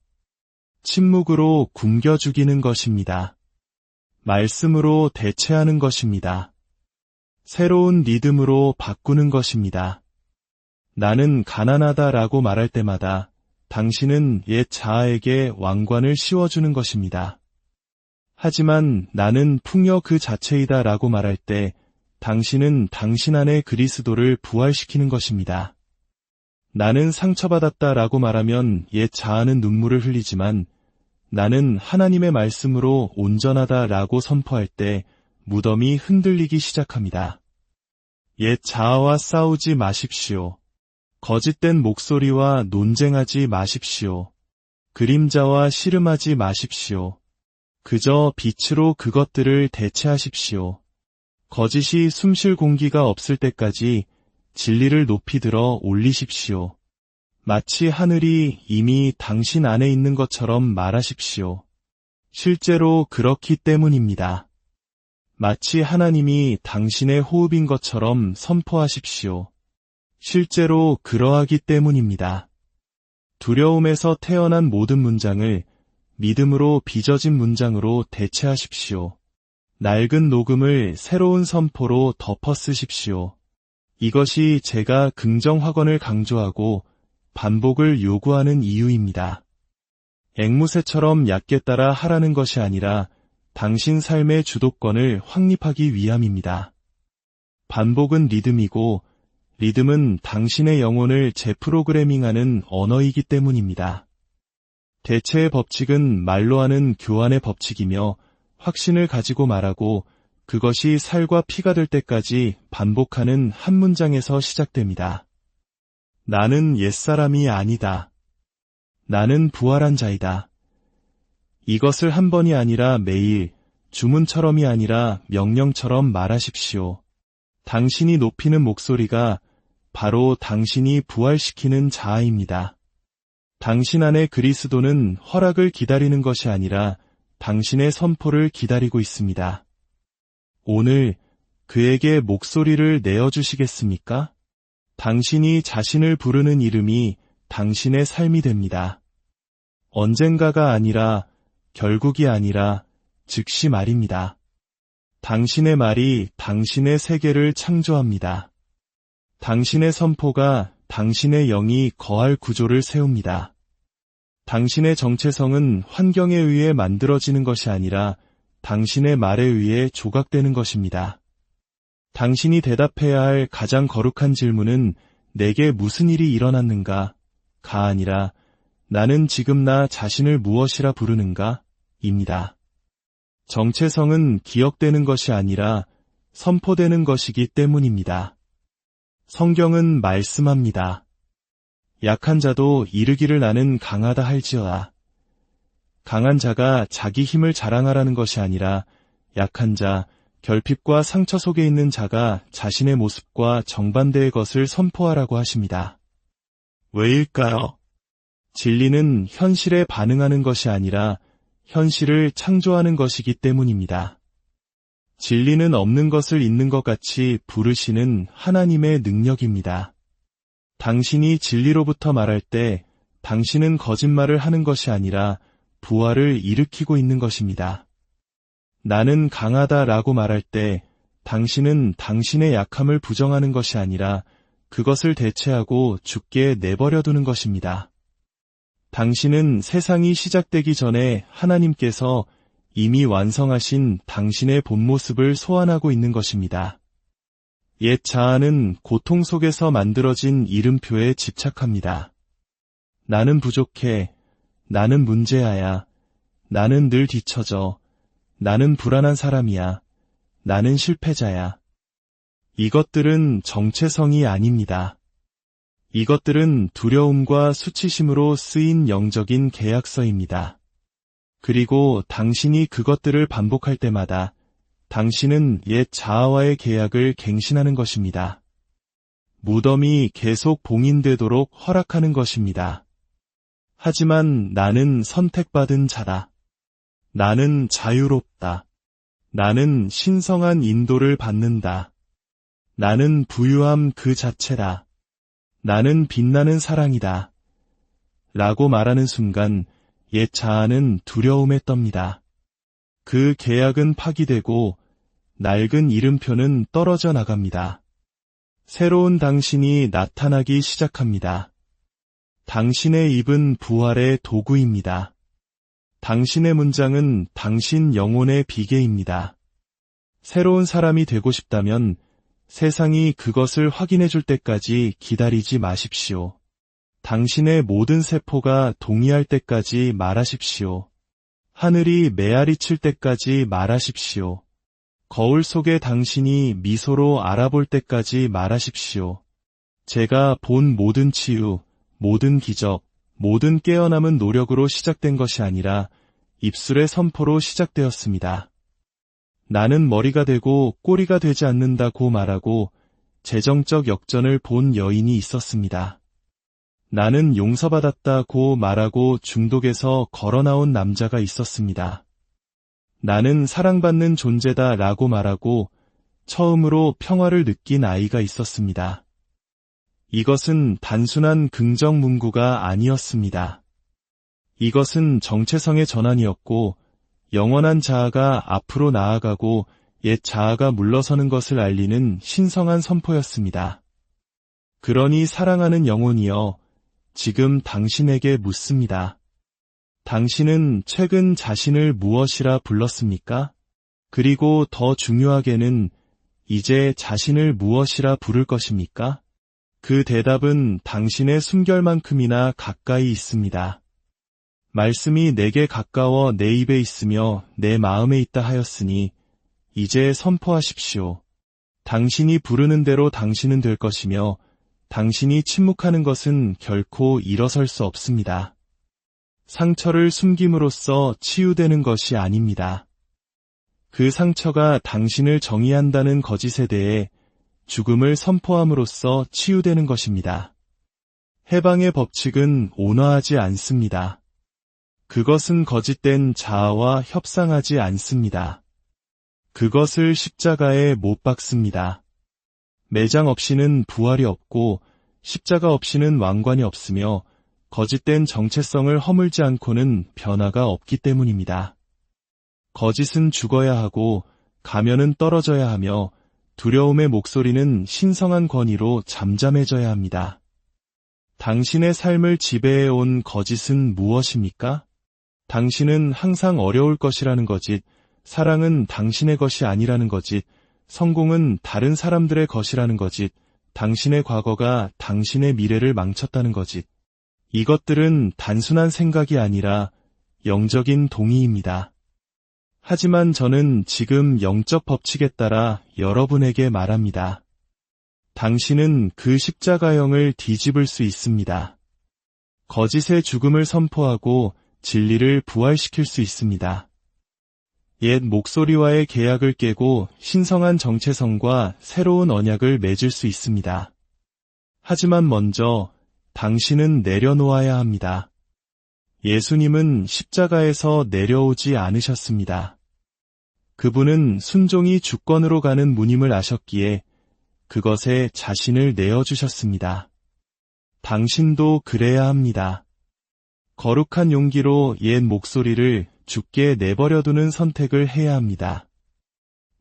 침묵으로 굶겨 죽이는 것입니다. 말씀으로 대체하는 것입니다. 새로운 리듬으로 바꾸는 것입니다. 나는 가난하다라고 말할 때마다 당신은 옛 자아에게 왕관을 씌워주는 것입니다. 하지만 나는 풍요 그 자체이다라고 말할 때 당신은 당신 안의 그리스도를 부활시키는 것입니다. 나는 상처받았다라고 말하면 옛 자아는 눈물을 흘리지만 나는 하나님의 말씀으로 온전하다라고 선포할 때 무덤이 흔들리기 시작합니다. 옛 자아와 싸우지 마십시오. 거짓된 목소리와 논쟁하지 마십시오. 그림자와 씨름하지 마십시오. 그저 빛으로 그것들을 대체하십시오. 거짓이 숨쉴 공기가 없을 때까지 진리를 높이 들어 올리십시오. 마치 하늘이 이미 당신 안에 있는 것처럼 말하십시오. 실제로 그렇기 때문입니다. 마치 하나님이 당신의 호흡인 것처럼 선포하십시오. 실제로 그러하기 때문입니다. 두려움에서 태어난 모든 문장을 믿음으로 빚어진 문장으로 대체하십시오. 낡은 녹음을 새로운 선포로 덮어 쓰십시오. 이것이 제가 긍정 확언을 강조하고 반복을 요구하는 이유입니다. 앵무새처럼 얕게 따라 하라는 것이 아니라 당신 삶의 주도권을 확립하기 위함입니다. 반복은 리듬이고 리듬은 당신의 영혼을 재프로그래밍하는 언어이기 때문입니다. 대체의 법칙은 말로 하는 교환의 법칙이며 확신을 가지고 말하고 그것이 살과 피가 될 때까지 반복하는 한 문장에서 시작됩니다. 나는 옛사람이 아니다. 나는 부활한 자이다. 이것을 한 번이 아니라 매일, 주문처럼이 아니라 명령처럼 말하십시오. 당신이 높이는 목소리가 바로 당신이 부활시키는 자아입니다. 당신 안의 그리스도는 허락을 기다리는 것이 아니라 당신의 선포를 기다리고 있습니다. 오늘 그에게 목소리를 내어주시겠습니까? 당신이 자신을 부르는 이름이 당신의 삶이 됩니다. 언젠가가 아니라 결국이 아니라 즉시 말입니다. 당신의 말이 당신의 세계를 창조합니다. 당신의 선포가 당신의 영이 거할 구조를 세웁니다. 당신의 정체성은 환경에 의해 만들어지는 것이 아니라 당신의 말에 의해 조각되는 것입니다. 당신이 대답해야 할 가장 거룩한 질문은 내게 무슨 일이 일어났는가? 가 아니라 나는 지금 나 자신을 무엇이라 부르는가? 입니다. 정체성은 기억되는 것이 아니라 선포되는 것이기 때문입니다. 성경은 말씀합니다. 약한 자도 이르기를 나는 강하다 할지어다. 강한 자가 자기 힘을 자랑하라는 것이 아니라 약한 자, 결핍과 상처 속에 있는 자가 자신의 모습과 정반대의 것을 선포하라고 하십니다. 왜일까요? 진리는 현실에 반응하는 것이 아니라 현실을 창조하는 것이기 때문입니다. 진리는 없는 것을 있는 것 같이 부르시는 하나님의 능력입니다. 당신이 진리로부터 말할 때 당신은 거짓말을 하는 것이 아니라 부활을 일으키고 있는 것입니다. 나는 강하다라고 말할 때 당신은 당신의 약함을 부정하는 것이 아니라 그것을 대체하고 죽게 내버려 두는 것입니다. 당신은 세상이 시작되기 전에 하나님께서 이미 완성하신 당신의 본 모습을 소환하고 있는 것입니다. 옛 자아는 고통 속에서 만들어진 이름표에 집착합니다. 나는 부족해. 나는 문제아야. 나는 늘 뒤처져. 나는 불안한 사람이야. 나는 실패자야. 이것들은 정체성이 아닙니다. 이것들은 두려움과 수치심으로 쓰인 영적인 계약서입니다. 그리고 당신이 그것들을 반복할 때마다 당신은 옛 자아와의 계약을 갱신하는 것입니다. 무덤이 계속 봉인되도록 허락하는 것입니다. 하지만 나는 선택받은 자다. 나는 자유롭다. 나는 신성한 인도를 받는다. 나는 부유함 그 자체다. 나는 빛나는 사랑이다. 라고 말하는 순간 옛 자아는 두려움에 떱니다. 그 계약은 파기되고 낡은 이름표는 떨어져 나갑니다. 새로운 당신이 나타나기 시작합니다. 당신의 입은 부활의 도구입니다. 당신의 문장은 당신 영혼의 비계입니다. 새로운 사람이 되고 싶다면 세상이 그것을 확인해 줄 때까지 기다리지 마십시오. 당신의 모든 세포가 동의할 때까지 말하십시오. 하늘이 메아리 칠 때까지 말하십시오. 거울 속의 당신이 미소로 알아볼 때까지 말하십시오. 제가 본 모든 치유, 모든 기적, 모든 깨어남은 노력으로 시작된 것이 아니라 입술의 선포로 시작되었습니다. 나는 머리가 되고 꼬리가 되지 않는다고 말하고 재정적 역전을 본 여인이 있었습니다. 나는 용서받았다고 말하고 중독에서 걸어나온 남자가 있었습니다. 나는 사랑받는 존재다 라고 말하고 처음으로 평화를 느낀 아이가 있었습니다. 이것은 단순한 긍정 문구가 아니었습니다. 이것은 정체성의 전환이었고 영원한 자아가 앞으로 나아가고 옛 자아가 물러서는 것을 알리는 신성한 선포였습니다. 그러니 사랑하는 영혼이여, 지금 당신에게 묻습니다. 당신은 최근 자신을 무엇이라 불렀습니까? 그리고 더 중요하게는 이제 자신을 무엇이라 부를 것입니까? 그 대답은 당신의 숨결만큼이나 가까이 있습니다. 말씀이 내게 가까워 내 입에 있으며 내 마음에 있다 하였으니 이제 선포하십시오. 당신이 부르는 대로 당신은 될 것이며 당신이 침묵하는 것은 결코 일어설 수 없습니다. 상처를 숨김으로써 치유되는 것이 아닙니다. 그 상처가 당신을 정의한다는 거짓에 대해 죽음을 선포함으로써 치유되는 것입니다. 해방의 법칙은 온화하지 않습니다. 그것은 거짓된 자아와 협상하지 않습니다. 그것을 십자가에 못 박습니다. 매장 없이는 부활이 없고 십자가 없이는 왕관이 없으며 거짓된 정체성을 허물지 않고는 변화가 없기 때문입니다. 거짓은 죽어야 하고 가면은 떨어져야 하며 두려움의 목소리는 신성한 권위로 잠잠해져야 합니다. 당신의 삶을 지배해온 거짓은 무엇입니까? 당신은 항상 어려울 것이라는 거짓, 사랑은 당신의 것이 아니라는 거짓, 성공은 다른 사람들의 것이라는 거짓, 당신의 과거가 당신의 미래를 망쳤다는 거짓. 이것들은 단순한 생각이 아니라 영적인 동의입니다. 하지만 저는 지금 영적 법칙에 따라 여러분에게 말합니다. 당신은 그 십자가형을 뒤집을 수 있습니다. 거짓의 죽음을 선포하고 진리를 부활시킬 수 있습니다. 옛 목소리와의 계약을 깨고 신성한 정체성과 새로운 언약을 맺을 수 있습니다. 하지만 먼저 당신은 내려놓아야 합니다. 예수님은 십자가에서 내려오지 않으셨습니다. 그분은 순종이 주권으로 가는 문임을 아셨기에 그것에 자신을 내어주셨습니다. 당신도 그래야 합니다. 거룩한 용기로 옛 목소리를 주께 내버려두는 선택을 해야 합니다.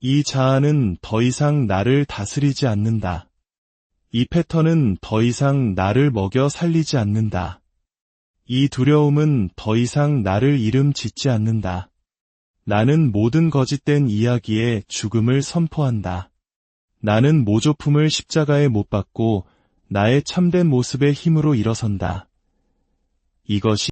이 자아는 더 이상 나를 다스리지 않는다. 이 패턴은 더 이상 나를 먹여 살리지 않는다. 이 두려움은 더 이상 나를 이름짓지 않는다. 나는 모든 거짓된 이야기에 죽음을 선포한다. 나는 모조품을 십자가에 못 박고 나의 참된 모습의 힘으로 일어선다. 이것이